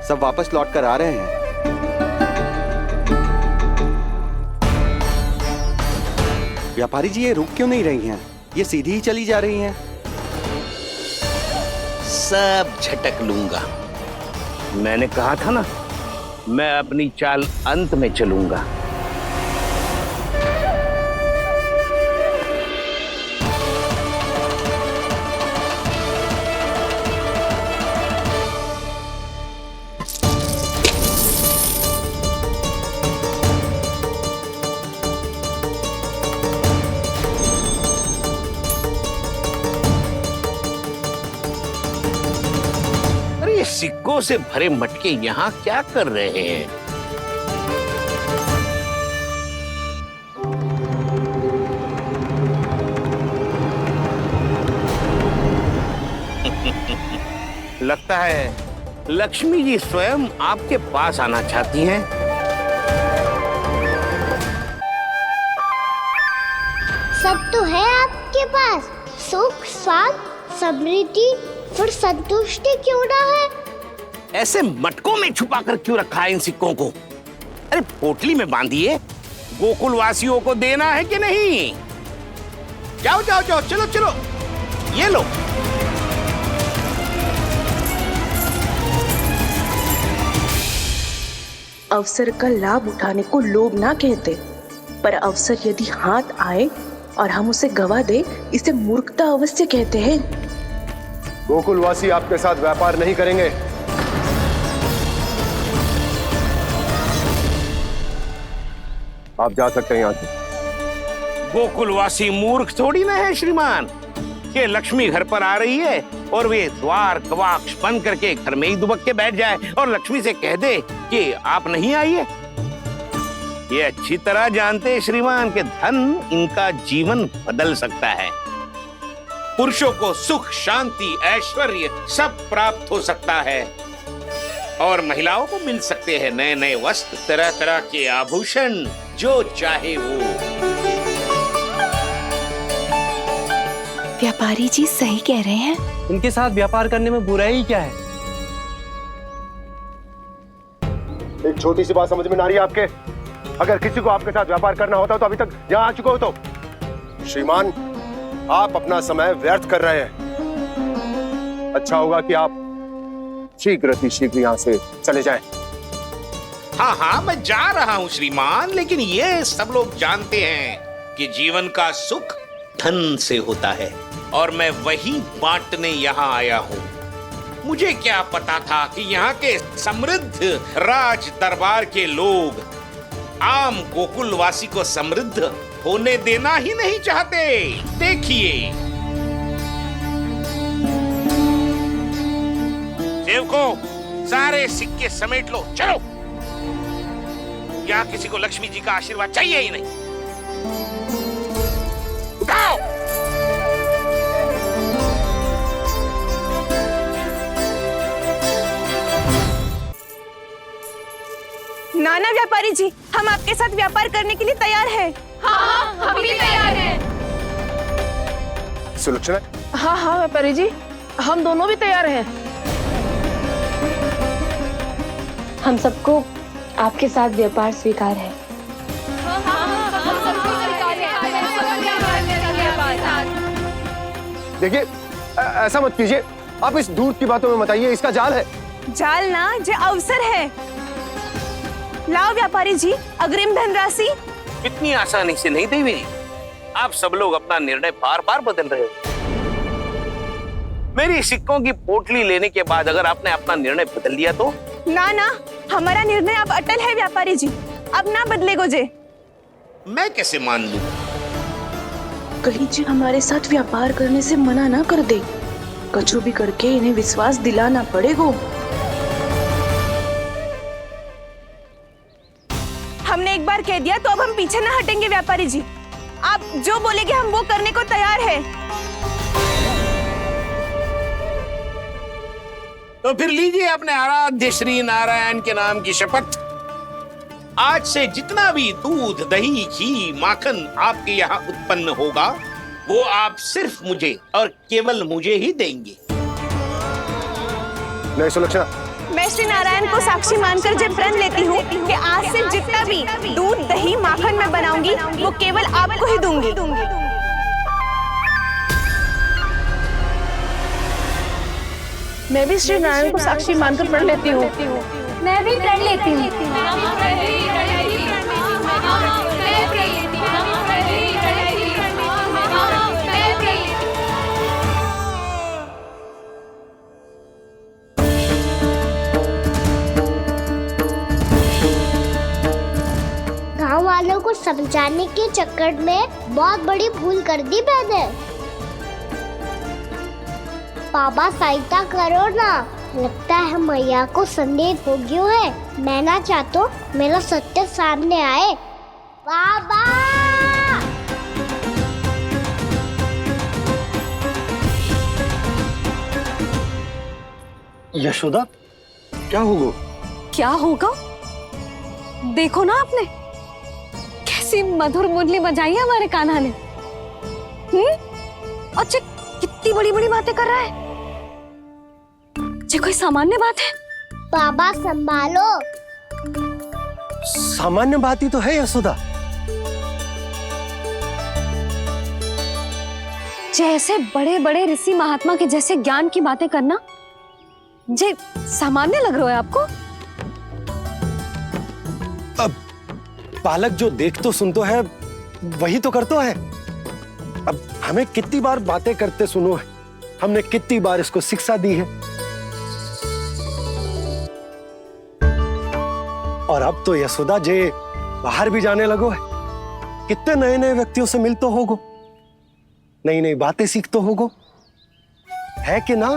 [SPEAKER 14] सब वापस लौट कर आ रहे हैं। व्यापारी जी, ये रुक क्यों नहीं रही हैं? ये सीधी ही चली जा रही हैं।
[SPEAKER 10] सब झटक लूंगा। मैंने कहा था ना, मैं अपनी चाल अंत में चलूंगा। सिक्कों से भरे मटके यहाँ क्या कर रहे हैं? लगता है लक्ष्मी जी स्वयं आपके पास आना चाहती हैं।
[SPEAKER 2] सब तो है आपके पास, सुख, स्वाद, समृद्धि, फिर संतुष्टि क्यों ना है?
[SPEAKER 10] ऐसे मटकों में छुपा कर क्यों रखा है इन सिक्कों को? अरे पोटली में बांधिए, गोकुल वासियों को देना है कि नहीं? जाओ जाओ जाओ, चलो चलो, ये लो।
[SPEAKER 4] अवसर का लाभ उठाने को लोभ ना कहते, पर अवसर यदि हाथ आए और हम उसे गवा दे, इसे मूर्खता अवश्य कहते हैं।
[SPEAKER 13] गोकुलवासी आपके साथ व्यापार नहीं करेंगे। आप जा सकते हैं यहाँ से।
[SPEAKER 10] गोकुलवासी मूर्ख थोड़ी ना है श्रीमान। ये लक्ष्मी घर पर आ रही है और वे द्वार कवाक्ष बंद करके घर में ही दुबक के बैठ जाए और लक्ष्मी से कह दे कि आप नहीं आइए। ये अच्छी तरह जानते हैं श्रीमान कि धन इनका जीवन बदल सकता है। पुरुषों को सुख, शांति, ऐश्वर्य सब प्राप्त हो सकता है और महिलाओं को मिल सकते हैं नए नए वस्त्र, तरह तरह के आभूषण, जो चाहे वो।
[SPEAKER 9] व्यापारी जी सही कह रहे हैं।
[SPEAKER 14] उनके साथ व्यापार करने में बुराई क्या है?
[SPEAKER 13] एक छोटी सी बात समझ में ना आ रही है आपके? अगर किसी को आपके साथ व्यापार करना होता तो अभी तक यहाँ आ चुके हो। तो श्रीमान, आप अपना समय व्यर्थ कर रहे हैं। अच्छा होगा कि आप शीघ्र यहाँ से चले जाएं।
[SPEAKER 10] हाँ हाँ, मैं जा रहा हूँ श्रीमान, लेकिन ये सब लोग जानते हैं कि जीवन का सुख धन से होता है और मैं वही बांटने यहाँ आया हूँ। मुझे क्या पता था कि यहाँ के समृद्ध राज दरबार के लोग आम गोकुलवासी को समृद्ध होने देना ही नहीं चाहते। देखिए सेवकों, सारे सिक्के समेट लो, चलो। यहाँ किसी को लक्ष्मी जी का आशीर्वाद चाहिए ही नहीं। उठाओ।
[SPEAKER 4] नाना व्यापारी जी, हम आपके साथ व्यापार करने के लिए तैयार हैं। हाँ, हम भी तैयार हैं।
[SPEAKER 13] सुलक्षणा?
[SPEAKER 4] हाँ हाँ व्यापारी जी, हम दोनों भी तैयार हैं।
[SPEAKER 6] हम सबको आपके साथ व्यापार स्वीकार है।
[SPEAKER 13] देखिए, ऐसा मत कीजिए। आप इस दूध की बातों में मत आइए, इसका जाल है।
[SPEAKER 4] जाल ना, जो अवसर है। लाओ व्यापारी जी अग्रिम धनराशि।
[SPEAKER 10] इतनी आसानी से नहीं देवी जी। आप सब लोग अपना निर्णय बार बार बदल रहे हो। मेरी सिक्कों की पोटली लेने के बाद अगर आपने अपना निर्णय बदल लिया तो?
[SPEAKER 4] ना ना, हमारा निर्णय अब अटल है व्यापारी जी, अब ना बदलेगो जे।
[SPEAKER 10] मैं कैसे मान लूं?
[SPEAKER 4] कहीं जी हमारे साथ व्यापार करने से मना ना कर दे। कछु भी करके इन्हें विश्वास दिलाना पड़ेगा। हमने एक बार कह दिया तो अब हम पीछे ना हटेंगे व्यापारी जी। आप जो बोलेंगे हम वो करने को तैयार है।
[SPEAKER 10] तो फिर लीजिए अपने आराध्य श्री नारायण के नाम की शपथ। आज से जितना भी दूध, दही, घी, माखन आपके यहाँ उत्पन्न होगा वो आप सिर्फ मुझे और केवल मुझे ही देंगे।
[SPEAKER 13] नहीं सुलक्षणा,
[SPEAKER 4] मैं श्री नारायण को साक्षी मानकर जब प्रण लेती हूँ कि आज से जितना भी दूध, दही, माखन मैं बनाऊंगी वो केवल आपको ही दूंगी। मैं भी श्री नारायण को साक्षी मानकर प्रण लेती हूँ।
[SPEAKER 3] मैं भी प्रण लेती हूँ।
[SPEAKER 2] गाँव वालों को समझाने के चक्कर में बहुत बड़ी भूल कर दी मैंने। बाबा सहायता करो ना, लगता है मैया को संदेह हो गया है। मैं ना चाहता मेरा सत्य सामने आए। बाबा!
[SPEAKER 14] यशोदा, क्या होगा?
[SPEAKER 7] क्या होगा? देखो ना आपने कैसी मधुर मुरली बजाई है हमारे कान्हा ने। अच्छा, कितनी बड़ी बड़ी बातें कर रहा है। ये कोई सामान्य बात है?
[SPEAKER 2] बाबा संभालो।
[SPEAKER 14] सामान्य बात ही तो है यशोदा।
[SPEAKER 7] जैसे बड़े बड़े ऋषि महात्मा के जैसे ज्ञान की बातें करना जे सामान्य लग रहा है आपको?
[SPEAKER 14] अब बालक जो देख तो सुन तो है वही तो कर तो है। अब हमें कितनी बार बातें करते सुनो है, हमने कितनी बार इसको शिक्षा दी है। और अब तो यशोदा जे बाहर भी जाने लगो है, कितने नए नए व्यक्तियों से मिल तो होगो, नई नई बातें सीख तो होगो, है कि ना?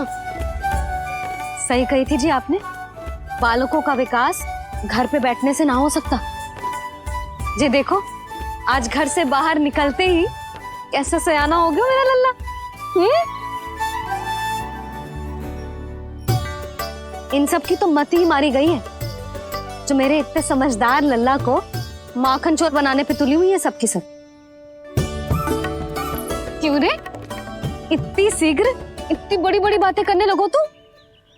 [SPEAKER 7] सही कही थी जी आपने। बालकों का विकास घर पे बैठने से ना हो सकता। जी देखो, आज घर से बाहर निकलते ही कैसे सयाना हो गया मेरा लल्ला। इन सब की तो मत ही मारी गई है, जो मेरे इतने समझदार लल्ला को माखन चोर बनाने पे तुली हुई है सबकी सब। क्यों रे, इतनी शीघ्र इतनी बड़ी बड़ी बातें करने लगो तू?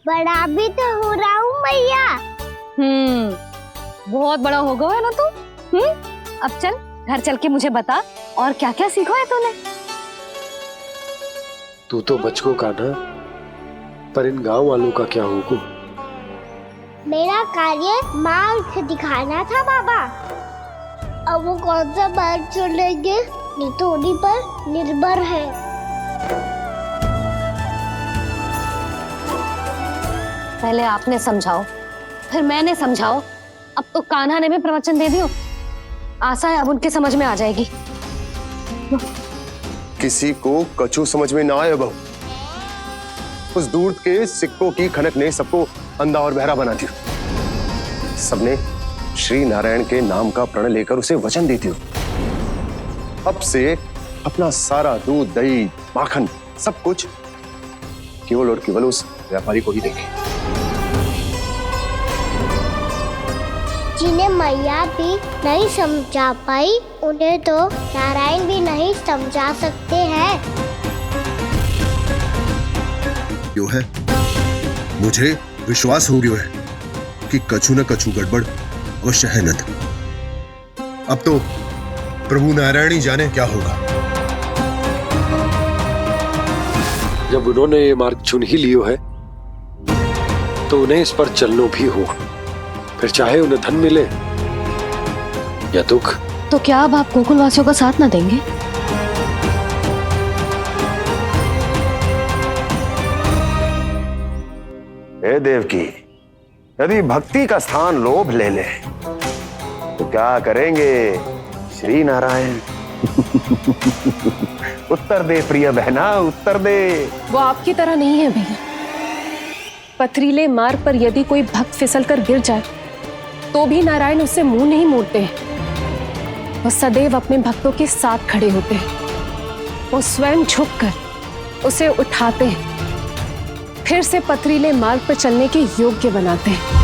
[SPEAKER 2] बड़ा भी तो हो रहा हूँ मैया।
[SPEAKER 7] बहुत बड़ा हो गया है ना तू। अब चल घर चल के मुझे बता और क्या क्या सीखा है तूने।
[SPEAKER 13] तू तो बचको कान्हा, पर इन गांव वालों का क्या होगा?
[SPEAKER 2] मेरा कार्य मार्ग दिखाना था बाबा। अब वो कौन सा मार्ग चुनेंगे ये तो उन्हीं पर निर्भर है।
[SPEAKER 7] पहले आपने समझाओ, फिर मैंने समझाओ, अब तो कान्हा ने भी प्रवचन दे दियो। आशा है अब उनके समझ में आ जाएगी।
[SPEAKER 13] किसी को कछु समझ में ना आए बहू। उस दूध के सिक्कों की खनक ने सबको अंधा और बहरा बना दिया। सबने श्री नारायण के नाम का प्रण लेकर उसे वचन देती हो। अब से अपना सारा दूध, दही, माखन सब कुछ केवल और केवल उस व्यापारी को ही देंगे।
[SPEAKER 2] जिन्हें मैया भी नहीं समझा पाई, उन्हें तो नारायण भी नहीं समझा सकते हैं।
[SPEAKER 13] यो है, मुझे विश्वास हो गया है कि कछु न कछु गड़बड़ अवश्य है नंद। अब तो प्रभु नारायण ही जाने क्या होगा।
[SPEAKER 14] जब उन्होंने ये मार्ग चुन ही लियो है तो उन्हें इस पर चलना भी हो, फिर चाहे उन्हें धन मिले या दुख।
[SPEAKER 7] तो क्या अब आप गोकुल वासियों का साथ ना देंगे?
[SPEAKER 1] हे देवकी, यदि भक्ति का स्थान लोभ ले ले तो क्या करेंगे श्री नारायण? उत्तर दे प्रिय बहना, उत्तर दे।
[SPEAKER 6] वो आपकी तरह नहीं है भैया। पथरीले मार्ग पर यदि कोई भक्त फिसलकर गिर जाए तो भी नारायण उससे मुंह नहीं मोड़ते हैं। वो सदैव अपने भक्तों के साथ खड़े होते हैं। वो स्वयं झुककर उसे उठाते हैं, फिर से पथरीले मार्ग पर चलने के योग्य बनाते हैं।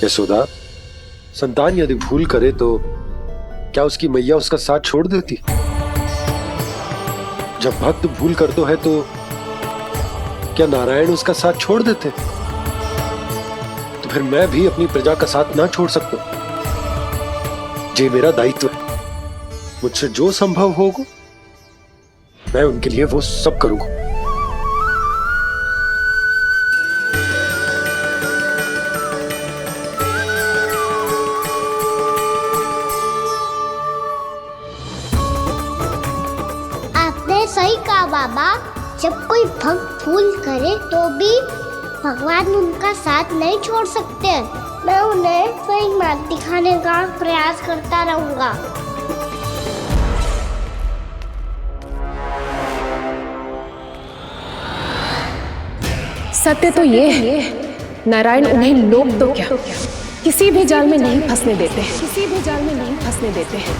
[SPEAKER 14] यशोदा, संतान यदि भूल करे तो क्या उसकी मैया उसका साथ छोड़ देती? जब भक्त भूल करता है तो क्या नारायण उसका साथ छोड़ देते? तो फिर मैं भी अपनी प्रजा का साथ ना छोड़ सकता। ये मेरा दायित्व है। मुझसे जो संभव होगा मैं उनके लिए वो सब करूंगा।
[SPEAKER 2] आपने सही कहा बाबा। जब कोई भक्त भूल करे तो भी भगवान उनका साथ नहीं छोड़ सकते। मैं उन्हें सही मार्ग दिखाने का प्रयास करता रहूंगा।
[SPEAKER 6] सत्य तो ये है, नारायण उन्हें लोग तो क्या किसी भी जाल में नहीं फंसने देते, किसी भी जाल में नहीं फंसने देते हैं।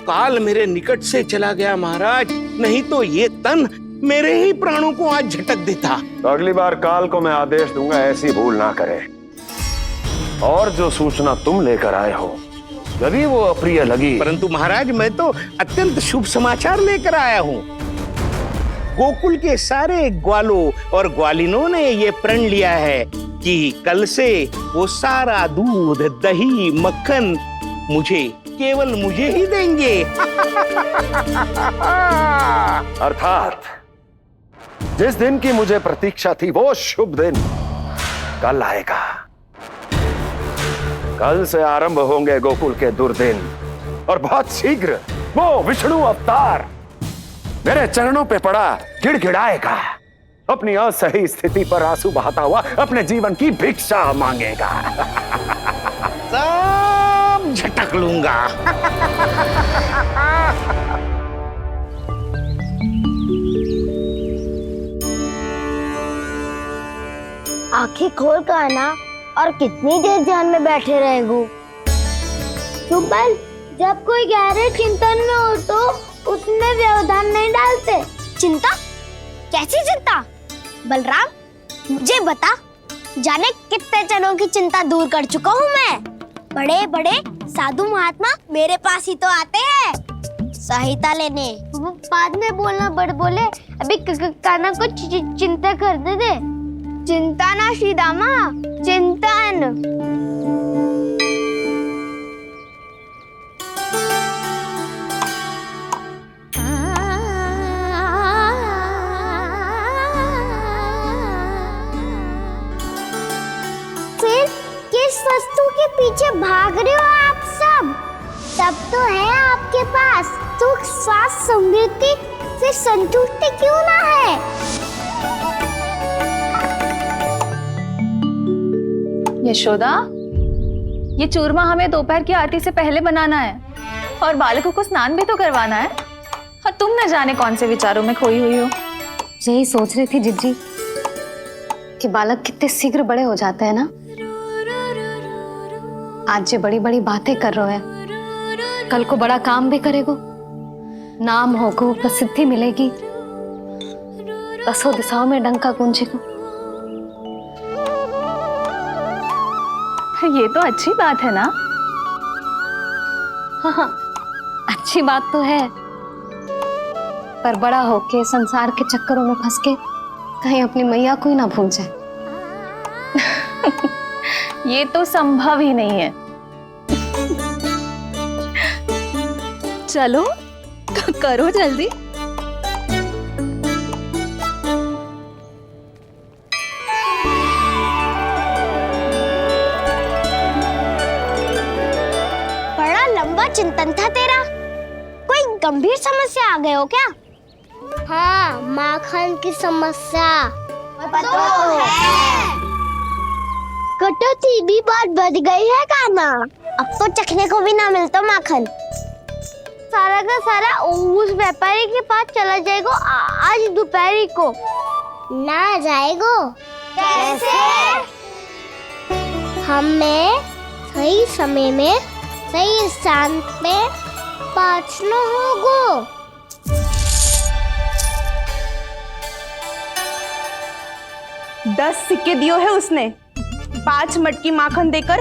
[SPEAKER 10] काल मेरे निकट से चला गया महाराज, नहीं तो ये तन मेरे ही प्राणों को आज झटक देता।
[SPEAKER 1] तो अगली बार काल को मैं आदेश दूंगा ऐसी भूल ना करे। और जो सूचना तुम लेकर आए हो यदि वो अप्रिय लगी,
[SPEAKER 10] परंतु महाराज मैं तो अत्यंत शुभ समाचार लेकर आया हूँ। गोकुल के सारे ग्वालों और ग्वालिनों ने ये प्रण लिया है कि कल से वो सारा दूध, दही, मक्खन मुझे, केवल मुझे ही देंगे।
[SPEAKER 1] अर्थात जिस दिन की मुझे प्रतीक्षा थी वो शुभ दिन कल आएगा। कल से आरंभ होंगे गोकुल के दुर्दिन और बहुत शीघ्र वो विष्णु अवतार मेरे चरणों पे पड़ा गिड़गिड़ाएगा, अपनी असही स्थिति पर आंसू बहाता हुआ अपने जीवन की भिक्षा मांगेगा।
[SPEAKER 10] सब झटक लूंगा।
[SPEAKER 2] आंखें खोल कर आना और कितनी देर ध्यान में बैठे रहेगो। सुबल, जब कोई गहरे चिंतन में हो तो उसमें व्यवधान नहीं डालते। चिंता? कैसी चिंता? बलराम, मुझे बता, जाने कितने जनों की चिंता दूर कर चुका हूँ मैं। बड़े बड़े साधु महात्मा मेरे पास ही तो आते हैं सहायता लेने। वो बाद में बोलना बड़ बोले, अभी कान्हा को चिंता करने दे। चिंता ना श्रीदामा, चिंतन। भाग रहे हो आप सब? सब तो है आपके पास, तो स्वास्थ्य समृद्धि से संतुष्टि क्यों ना है?
[SPEAKER 4] यशोदा, ये चूरमा हमें दोपहर की आरती से पहले बनाना है और बालकों को स्नान भी तो करवाना है। और तुम न जाने कौन से विचारों में खोई हुई हो।
[SPEAKER 7] यही सोच रही थी जिज्जी कि बालक कितने शीघ्र बड़े हो जाते हैं ना। आज जो बड़ी बड़ी बातें कर रहे हैं, कल को बड़ा काम भी करेगो, नाम होगो, प्रसिद्धि मिलेगी, दसों दिशाओं में डंका गूंजेगो।
[SPEAKER 4] ये तो अच्छी बात है ना?
[SPEAKER 7] हाँ, अच्छी बात तो है, पर बड़ा होके संसार के चक्करों में फंस के कहीं अपनी मैया को ही ना भूल जाए।
[SPEAKER 4] ये तो संभव ही नहीं है।
[SPEAKER 7] चलो करो जल्दी।
[SPEAKER 2] बड़ा लंबा चिंतन था तेरा। कोई गंभीर समस्या आ गए हो क्या? हाँ, माखन की समस्या तो है। कटौती भी बहुत बढ़ गई है काना। अब तो चखने को भी ना मिलता माखन। सारा का सारा उस व्यापारी के पास चला जाएगा आज दोपहर को। ना जाएगो? कैसे? हमें सही समय में सही स्थान पे पहुंचना होगा।
[SPEAKER 15] दस सिक्के दियो है उसने, 5 मटकी माखन देकर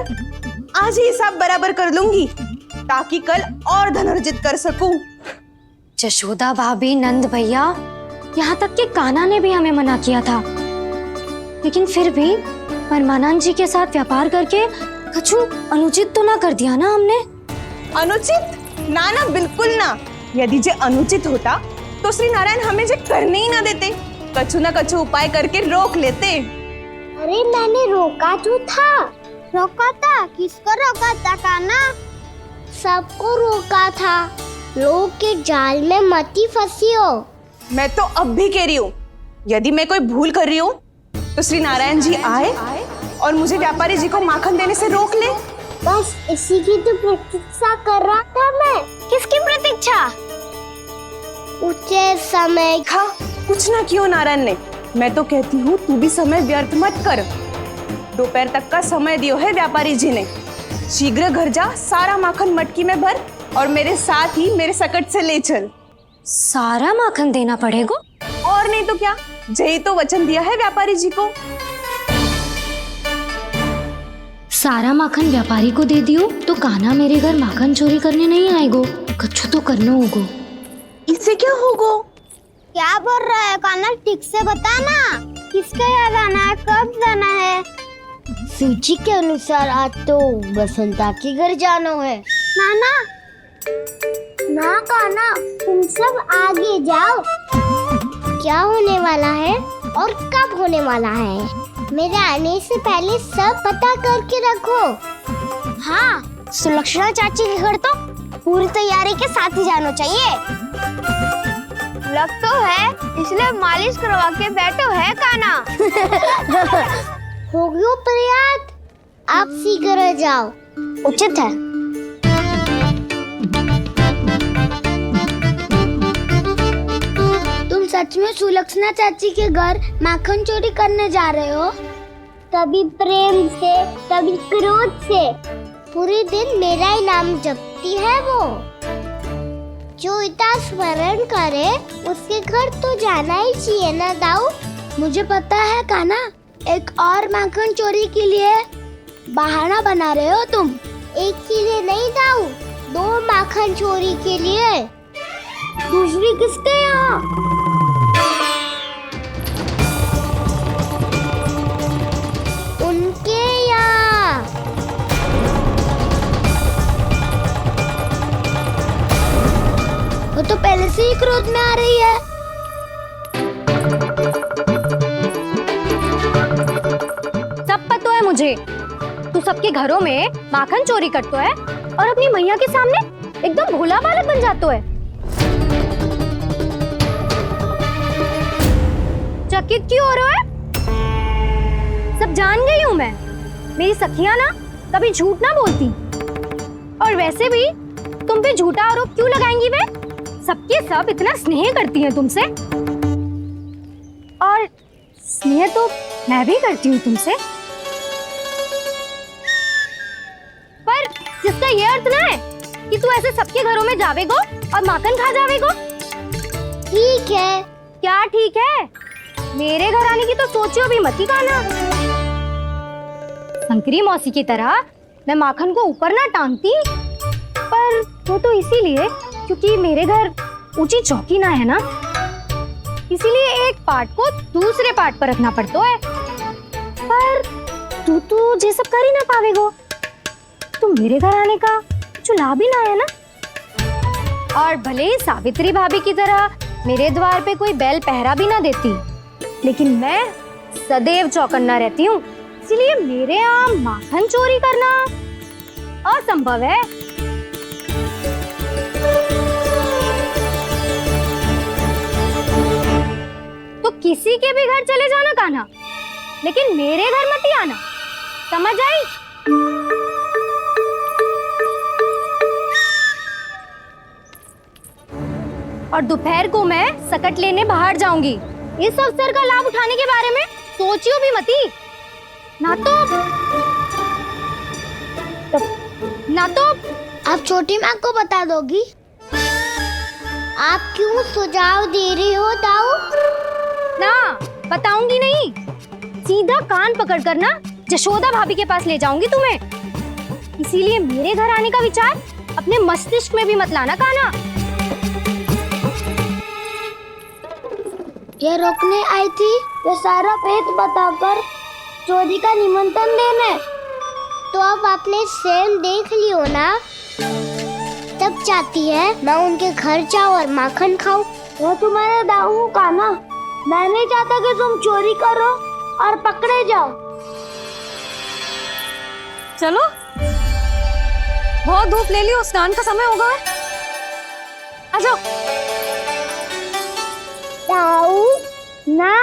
[SPEAKER 15] आज ही हिसाब बराबर कर लूंगी ताकि कल और धन अर्जित कर सकूं।
[SPEAKER 7] जशोदा भाभी, नंद भैया, यहाँ तक कि कान्हा ने भी हमें मना किया था, लेकिन फिर भी परमानंद जी के साथ व्यापार करके कछु अनुचित तो ना कर दिया ना हमने?
[SPEAKER 15] अनुचित? ना ना, बिल्कुल ना। यदि जे अनुचित होता तो श्री नारायण हमें जे करने ही ना देते, कछु ना कछु उपाय करके रोक लेते।
[SPEAKER 2] अरे मैंने रोका तो था। रोका था? किसको रोका था कान्हा? सबको रोका था। लोग के जाल में मत ही फंसी हो।
[SPEAKER 15] मैं तो अब भी कह रही हूँ, यदि मैं कोई भूल कर रही हूँ तो श्री नारायण जी आए और मुझे व्यापारी जी को माखन देने से रोक ले।
[SPEAKER 2] बस इसी की तो प्रतीक्षा कर रहा था मैं। किसकी प्रतीक्षा? उचित समय
[SPEAKER 15] का। कुछ ना क्यों नारायण ने, मैं तो कहती हूँ तू भी समय व्यर्थ मत कर। दोपहर तक का समय दियो है व्यापारी जी ने। शीघ्र घर जा, सारा माखन मटकी में भर और मेरे साथ ही मेरे सकट से ले चल।
[SPEAKER 7] सारा माखन देना पड़ेगा?
[SPEAKER 15] और नहीं तो क्या, जय तो वचन दिया है व्यापारी जी को।
[SPEAKER 7] सारा माखन व्यापारी को दे दियो तो कान्हा मेरे घर माखन चोरी करने नहीं आएगो। कछु तो करना होगा।
[SPEAKER 15] इससे क्या होगा?
[SPEAKER 2] क्या बोल रहा है कान्हा? ठीक से बता ना। किसका यहाँ जाना है, कब जाना है? सूची के अनुसार आज तो बसंता के घर जाना है। नाना, ना कान्हा, तुम सब आगे जाओ। क्या होने वाला है और कब होने वाला है, मेरे आने से पहले सब पता करके रखो। हाँ, सुलक्षणा चाची के घर तो पूरी तैयारी के साथ ही जाना चाहिए। लग तो है, इसलिए मालिश करवा के बैठो है कान्हा। हो गयो प्रयास, आप शीघ्र जाओ, उचित है। तुम सच में सुलक्षणा चाची के घर माखन चोरी करने जा रहे हो? कभी प्रेम से, कभी क्रोध से, पूरे दिन मेरा ही नाम जपती है वो। जो इतना स्मरण करे उसके घर तो जाना ही चाहिए ना दाऊ। मुझे पता है कान्हा, एक और माखन चोरी के लिए बहाना बना रहे हो तुम। एक के लिए नहीं दाऊ, 2 माखन चोरी के लिए। दूसरी किसके यहाँ? उनके यहाँ। वो तो पहले से ही क्रोध में आ रही है।
[SPEAKER 7] सब पता है मुझे, तू सबके घरों में
[SPEAKER 3] माखन चोरी करतो है और अपनी मैया के सामने एकदम भोला बालक बन जातो है। चकित क्यों हो रहे हो? सब जान गई हूं मैं। मेरी सखियां ना कभी झूठ ना बोलती, और वैसे भी तुम पे झूठा आरोप क्यों लगाएंगी वे? सबके सब इतना स्नेह करती हैं तुमसे, और स्नेह तो मैं भी करती हूँ तुमसे, पर जिसका ये अर्थ ना है कि तू ऐसे सबके घरों में जावेगो और माखन खा जावेगो।
[SPEAKER 2] ठीक है।
[SPEAKER 3] क्या ठीक है? मेरे घर आने की तो सोचियो भी मती काना। शंकरी मौसी की तरह मैं माखन को ऊपर ना टांगती, पर वो तो इसीलिए क्योंकि मेरे घर ऊंची चौकी ना है ना, इसीलिए एक पार्ट को दूसरे पार्ट पर रखना पड़ता है। पर तू ये सब कर ही ना पावेगो, तो मेरे घर आने का कुछ लाभ ही ना है ना। और भले ही सावित्री भाभी की तरह मेरे द्वार पे कोई बैल पहरा भी ना देती, लेकिन मैं सदैव चौकन्ना रहती हूँ, इसलिए मेरे यहाँ माखन चोरी करना असंभव है। तो किसी के भी घर चले जाना कान्हा, लेकिन मेरे घर मत ही आना, समझ आई? और दोपहर को मैं सकट लेने बाहर जाऊंगी। इस अवसर का लाभ उठाने के बारे में सोचियो भी मती, ना तो
[SPEAKER 2] आप छोटी माँ को बता दोगी? आप क्यों सुझाव दे रही हो दाऊ?
[SPEAKER 3] ना, बताऊंगी नहीं। सीधा कान पकड़ कर ना जशोदा भाभी के पास ले जाऊंगी तुम्हें। इसीलिए मेरे घर आने का विचार अपने मस्तिष्क में भी मत लाना कान्हा।
[SPEAKER 2] ये रोकने आई थी ये सारा भेद बताकर चोरी का निमंत्रण देने, तो अब आपने स्वयं देख लियो ना। तब चाहती है मैं उनके घर जाऊँ और माखन खाऊं। वो तुम्हारे दाऊ का ना, मैं नहीं चाहता कि तुम चोरी करो और पकड़े जाओ।
[SPEAKER 7] चलो, बहुत धूप ले लियो, स्नान का समय होगा। आ जाओ।
[SPEAKER 2] दाऊ ना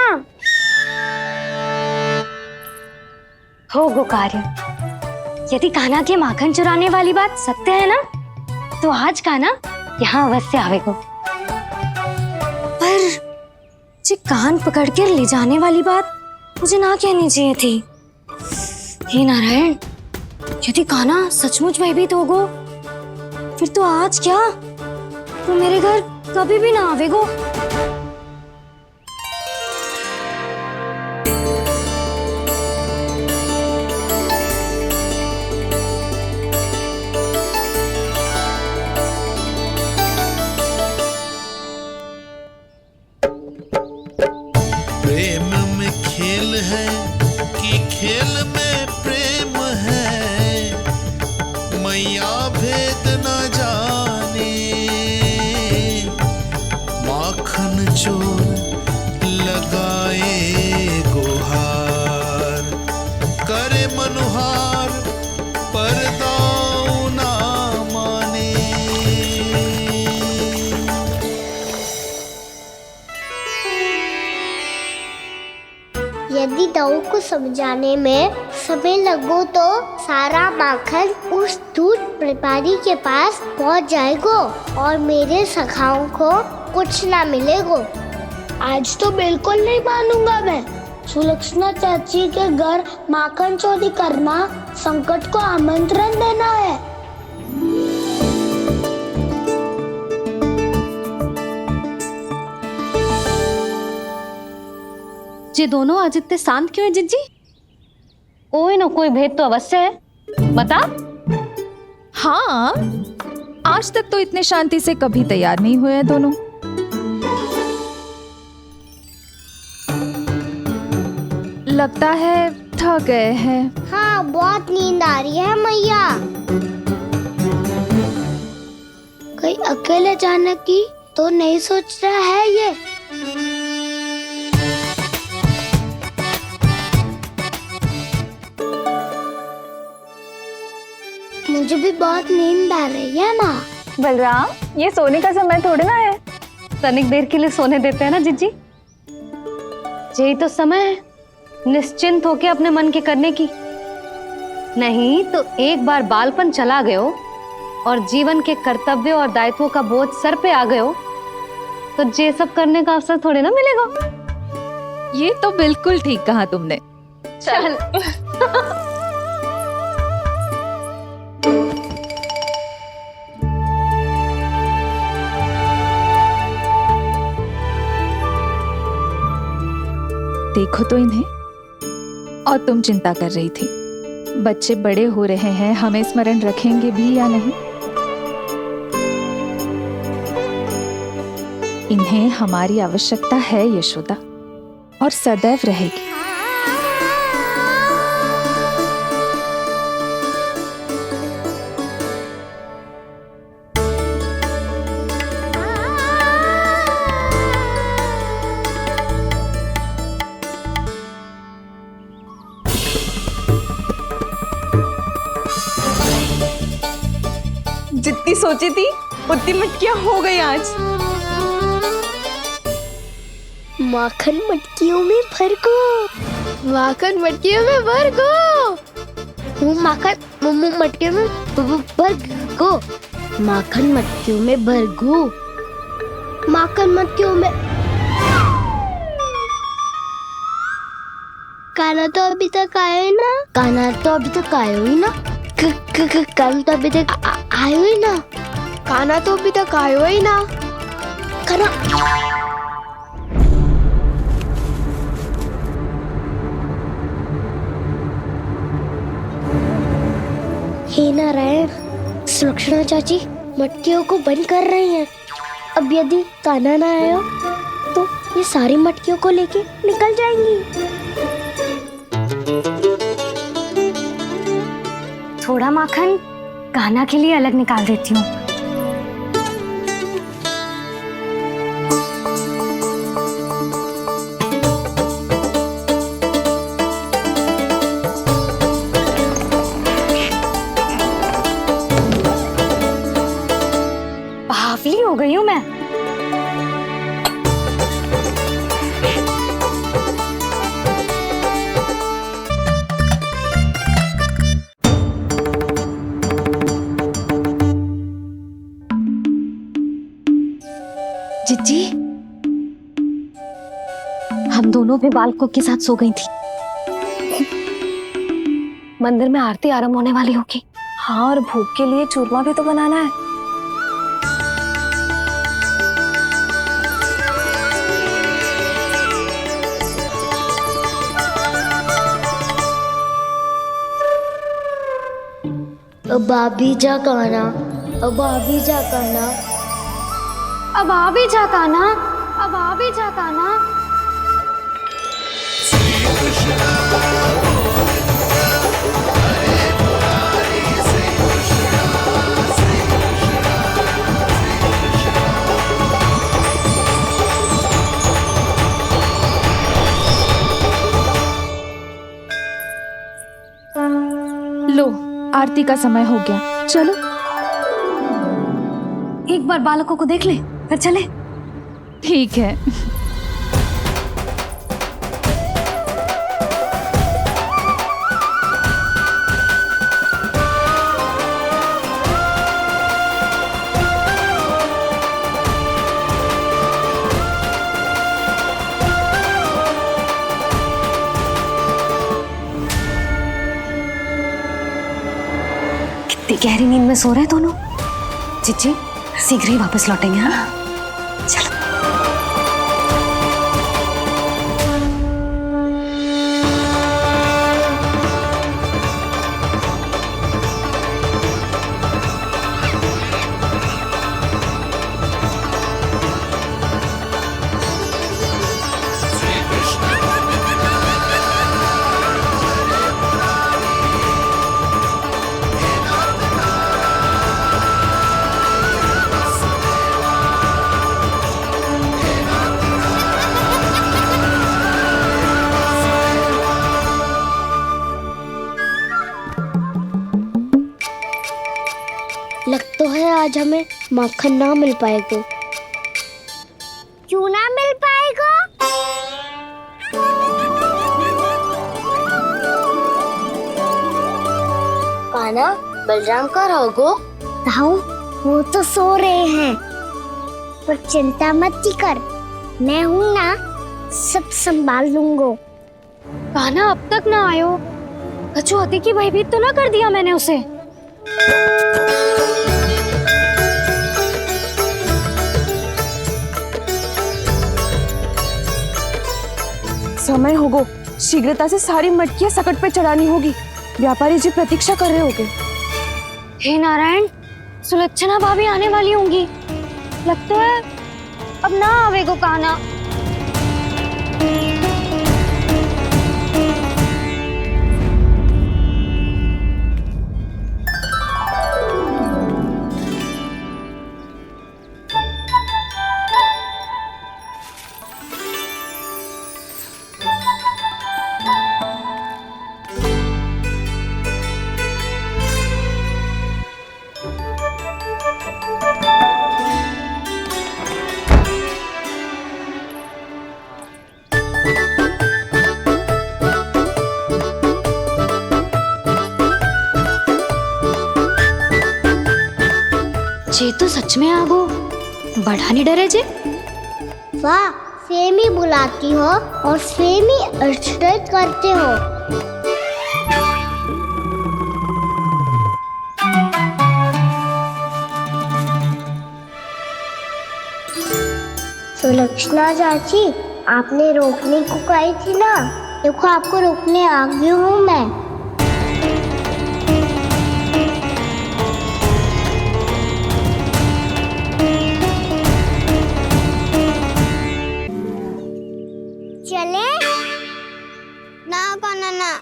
[SPEAKER 3] हो गो कार्य। यदि कान्हा के माखन चुराने वाली बात सत्य है ना, तो आज कान्हा यहाँ अवश्य आवेगो। पर जे कान पकड़ कर ले जाने वाली बात मुझे ना कहनी चाहिए थी। हे नारायण, यदि कान्हा सचमुच भयभीत होगो, फिर तो आज क्या, तो मेरे घर कभी भी ना आवेगो।
[SPEAKER 8] प्रेम में खेल है कि खेल में प्रेम है, मैया भेद न जाने। माखन चोर लगाए गुहार, करे मनुहार पर दाऊ ना माने।
[SPEAKER 2] यदि दाऊ को समझाने में समय लगो तो सारा माखन उस दूध व्यापारी के पास पहुंच जाएगो और मेरे सखाओं को कुछ ना मिलेगो। आज तो बिल्कुल नहीं मानूंगा मैं। सुलक्षणा चाची के घर माखन चोरी करना संकट को आमंत्रण देना है।
[SPEAKER 11] ये दोनों आज इतने शांत क्यों है जिज्जी?
[SPEAKER 7] कोई ना कोई भेद तो अवश्य है, बता।
[SPEAKER 16] हाँ, आज तक तो इतने शांति से कभी तैयार नहीं हुए हैं दोनों। लगता है थक गए हैं।
[SPEAKER 2] हाँ, बहुत नींद आ रही है मैया। कहीं अकेले जाने की तो नहीं सोच रहा है ये? मुझे भी बहुत नींद आ रही है माँ।
[SPEAKER 16] बलराम, ये सोने का समय थोड़ी ना है।
[SPEAKER 7] तनिक देर के लिए सोने देते हैं ना जिज्जी। यही तो समय है निश्चिंत होके अपने मन के करने की। नहीं तो एक बार बालपन चला गयो और जीवन के कर्तव्यों और दायित्वों का बोझ सर पे आ गयो तो ये सब करने का अवसर थोड़े ना मिलेगा।
[SPEAKER 16] ये तो बिल्कुल ठीक कहा तुमने।
[SPEAKER 7] चल
[SPEAKER 16] देखो तो इन्हें। और तुम चिंता कर रही थी बच्चे बड़े हो रहे हैं, हमें स्मरण रखेंगे भी या नहीं। इन्हें हमारी आवश्यकता है यशोदा, और सदैव रहेगी।
[SPEAKER 15] जितनी सोची थी उतनी मटकियां हो गई आज।
[SPEAKER 2] माखन मटकियों में भर को, माखन मटकियों में भर को, माखन मटकियों में भर को, माखन मटकियों में भर को, माखन मटकियों में। काना तो अभी तक आया ही ना, काना तो अभी तक आया ही ना, काना तो अभी तक आयो ही ना, काना तो अभी तक आयो ही ना, काना। हे नारायण, सुलक्षणा चाची मटकियों को बंद कर रही हैं। अब यदि काना ना आया तो ये सारी मटकियों को लेके निकल जाएंगी।
[SPEAKER 3] थोड़ा माखन कान्हा के लिए अलग निकाल देती हूँ। बावली हो गई हूँ मैं।
[SPEAKER 7] जिज्जी, हम दोनों भी बालकों के साथ सो गई थी। मंदिर में आरती आरंभ होने वाली होगी।
[SPEAKER 15] हाँ, और भोग के लिए चूरमा भी तो बनाना है।
[SPEAKER 2] अब आ भी जा काना, अब आ भी जा काना,
[SPEAKER 3] अब आ भी जा कान्हा, अब आ भी जा कान्हा।
[SPEAKER 16] लो, आरती का समय हो गया, चलो।
[SPEAKER 3] एक बार बालकों को देख ले फिर चले।
[SPEAKER 16] ठीक है।
[SPEAKER 3] कितनी गहरी नींद में सो रहे हैं दोनों। जिज्जी शीघ्र ही वापस लौटेंगे। हाँ चलो।
[SPEAKER 2] आज हमें माखन ना मिल पाएगा। क्यों ना मिल पाएगा? कान्हा, बलराम का रहोगो? ताऊ, वो तो सो रहे हैं, पर चिंता मत कर, मैं हूँ ना, सब संभाल लूंगा।
[SPEAKER 3] कान्हा अब तक ना आयो, कछु हाथी की भयभीत तो ना कर दिया मैंने उसे?
[SPEAKER 15] समय होगो, शीघ्रता से सारी मटकियां सकट पे चढ़ानी होगी। व्यापारी जी प्रतीक्षा कर रहे होंगे।
[SPEAKER 3] हे नारायण, सुलक्षणा भाभी आने वाली होंगी। लगता है अब ना आवेगो कान्हा। जे तो सच में आगो, बढ़ा नहीं डरे जे?
[SPEAKER 2] वाह, सेम ही बुलाती हो और सेम ही अर्चना करते हो। सुलक्षणा चाची, आपने रोकने को कही थी ना, देखो आपको रोकने आ गई हूँ मैं। चले ना कान्हा ना।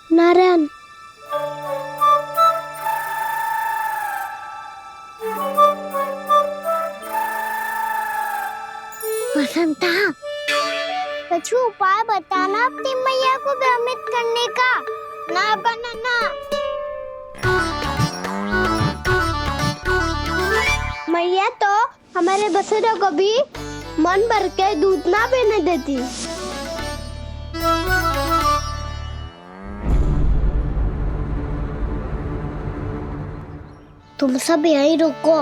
[SPEAKER 2] नारायण, बसंता, कुछ उपाय बताना अपनी मैया को भ्रमित करने का। ना कान्हा ना। मैया तो हमारे बसेरा को भी मन भर के दूध ना पीने देती। तुम सब यहीं रुको।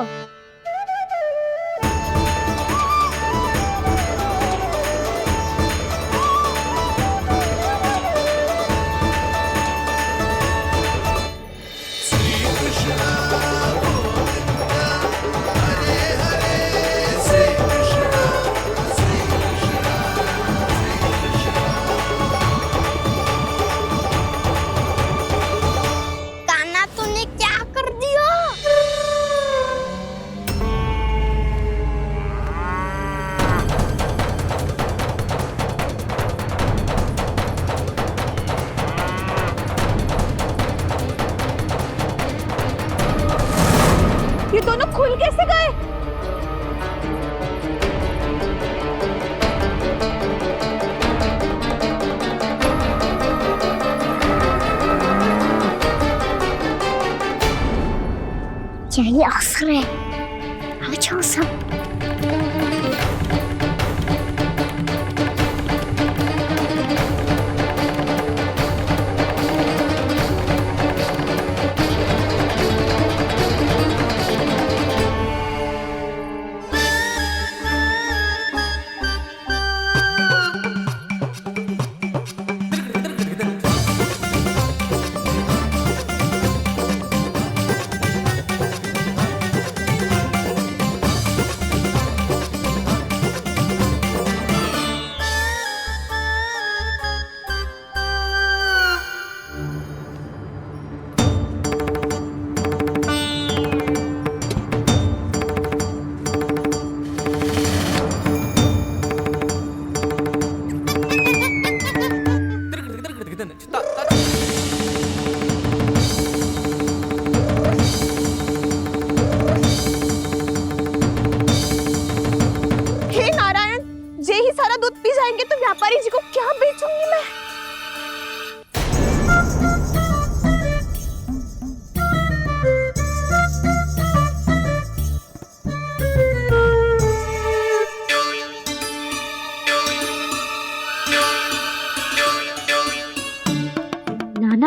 [SPEAKER 15] ये दोनों खुल कैसे गए?
[SPEAKER 2] चलिए अवसर है, अब जाओ सब।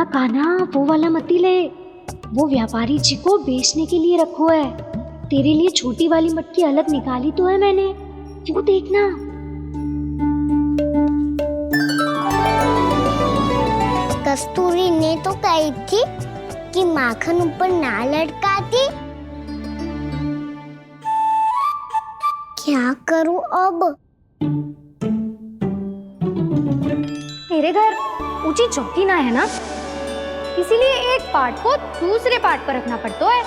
[SPEAKER 3] कान्हा कान्हा वो वाला मती ले, वो व्यापारी जी को बेचने के लिए रखो है। तेरे लिए छोटी वाली मटकी अलग निकाली तो है मैंने, वो देखना।
[SPEAKER 2] कस्तूरी ने तो कही थी कि माखन ऊपर ना लटकाती। क्या करूं अब?
[SPEAKER 3] तेरे घर ऊंची चौकी ना है ना, इसीलिए एक पार्ट को दूसरे पार्ट पर रखना पड़ता है।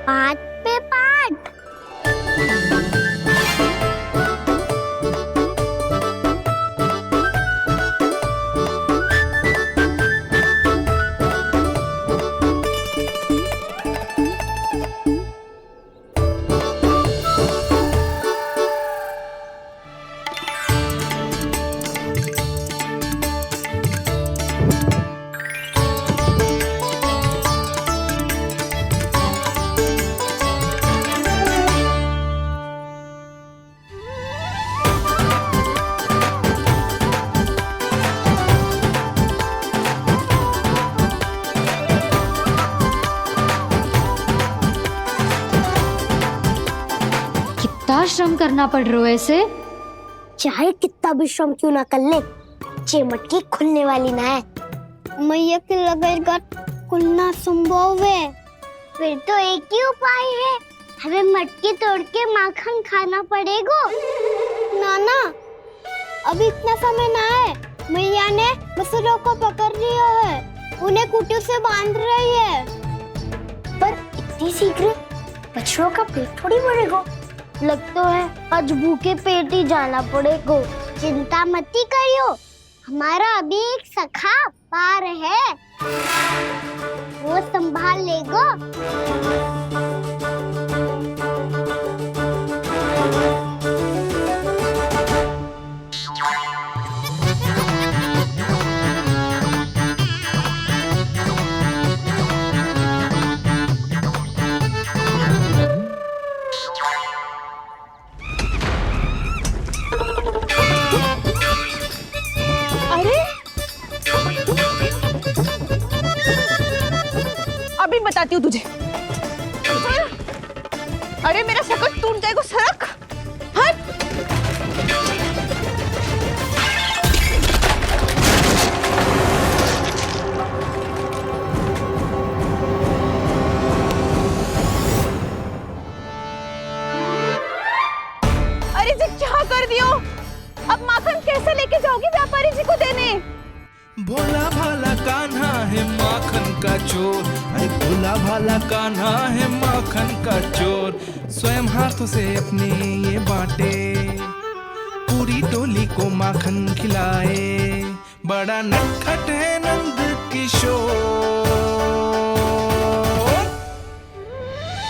[SPEAKER 2] पार्ट पे पार्ट।
[SPEAKER 3] श्रम करना पड़ रहा है ऐसे।
[SPEAKER 2] चाहे कितना भी श्रम क्यों ना कर ले, ये मटकी खुलने वाली ना है। मैया के लगेगा खुलना संभव है। फिर तो एक ही उपाय है, हमें मटकी तोड़ के माखन खाना पड़ेगा। नाना, अभी इतना समय ना है। मैया ने बछड़ों को पकड़ लिया है, उन्हें कुटियों से बांध रही है। पर इतनी शीघ्र बछड़ों का पेट थोड़ी भरेगा। लगता है आज भूखे पेट ही जाना पड़ेगा। चिंता मत करियो, हमारा अभी एक सखा पार है, वो संभाल लेगा।
[SPEAKER 15] अभी बताती हूँ तुझे। अरे मेरा शकल टूट जाएगा, सरक हट। अरे जी क्या कर दियो? अब माखन कैसे लेके जाओगी व्यापारी जी को देने?
[SPEAKER 8] भोला भाला कान्हा है माखन का चोर, अरे भोला भाला कान्हा है माखन का चोर। स्वयं हाथों से अपने ये बांटे, पूरी टोली को माखन खिलाए। बड़ा नटखट है नंद किशोर।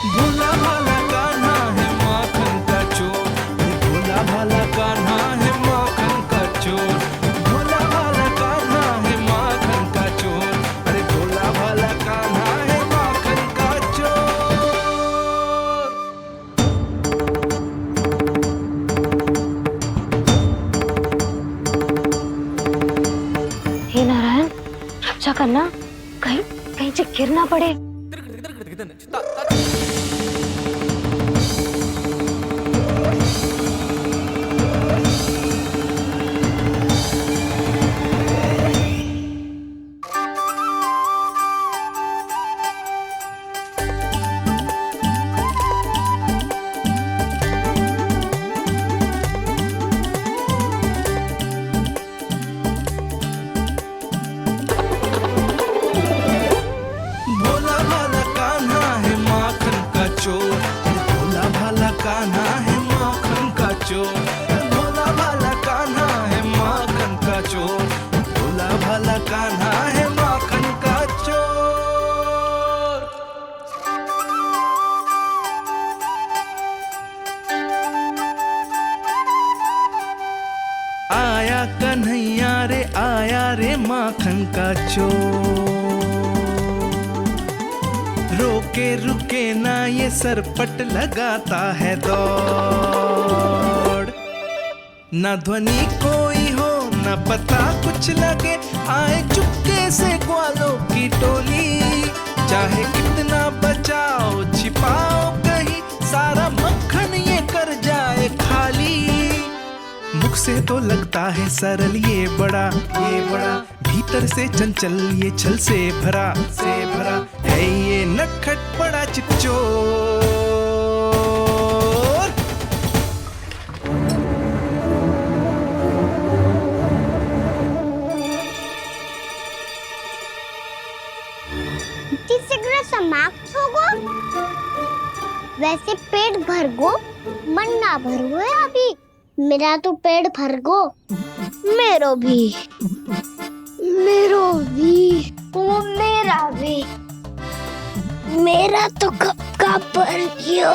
[SPEAKER 8] भोला भाला कान्हा है माखन का चोर, अरे भोला भाला कान्हा है माखन का चोर।
[SPEAKER 3] करना, कहीं कहीं से गिर ना पड़े। आया कन्हैया रे आया रे माखन का चोर। रोके रुके ना ये सरपट लगाता है दौड़। ना ध्वनि कोई हो
[SPEAKER 8] न पता कुछ लगे, आए चुपके से ग्वालों की टोली। चाहे कितना बचाओ छिपाओ कहीं, सारा मक्खन ये कर जाए खाली। मुख से तो लगता है सरल ये बड़ा, भीतर से चंचल ये छल से भरा है ये नटखट बड़ा चिच्चोर।
[SPEAKER 2] तीसरा समाप्त हो गो, वैसे पेट भर गो, मन ना भर गो है अभी। मेरा तो पेट भर गो, मेरो भी, मेरो भी, मेरा तो कब का भर गयो।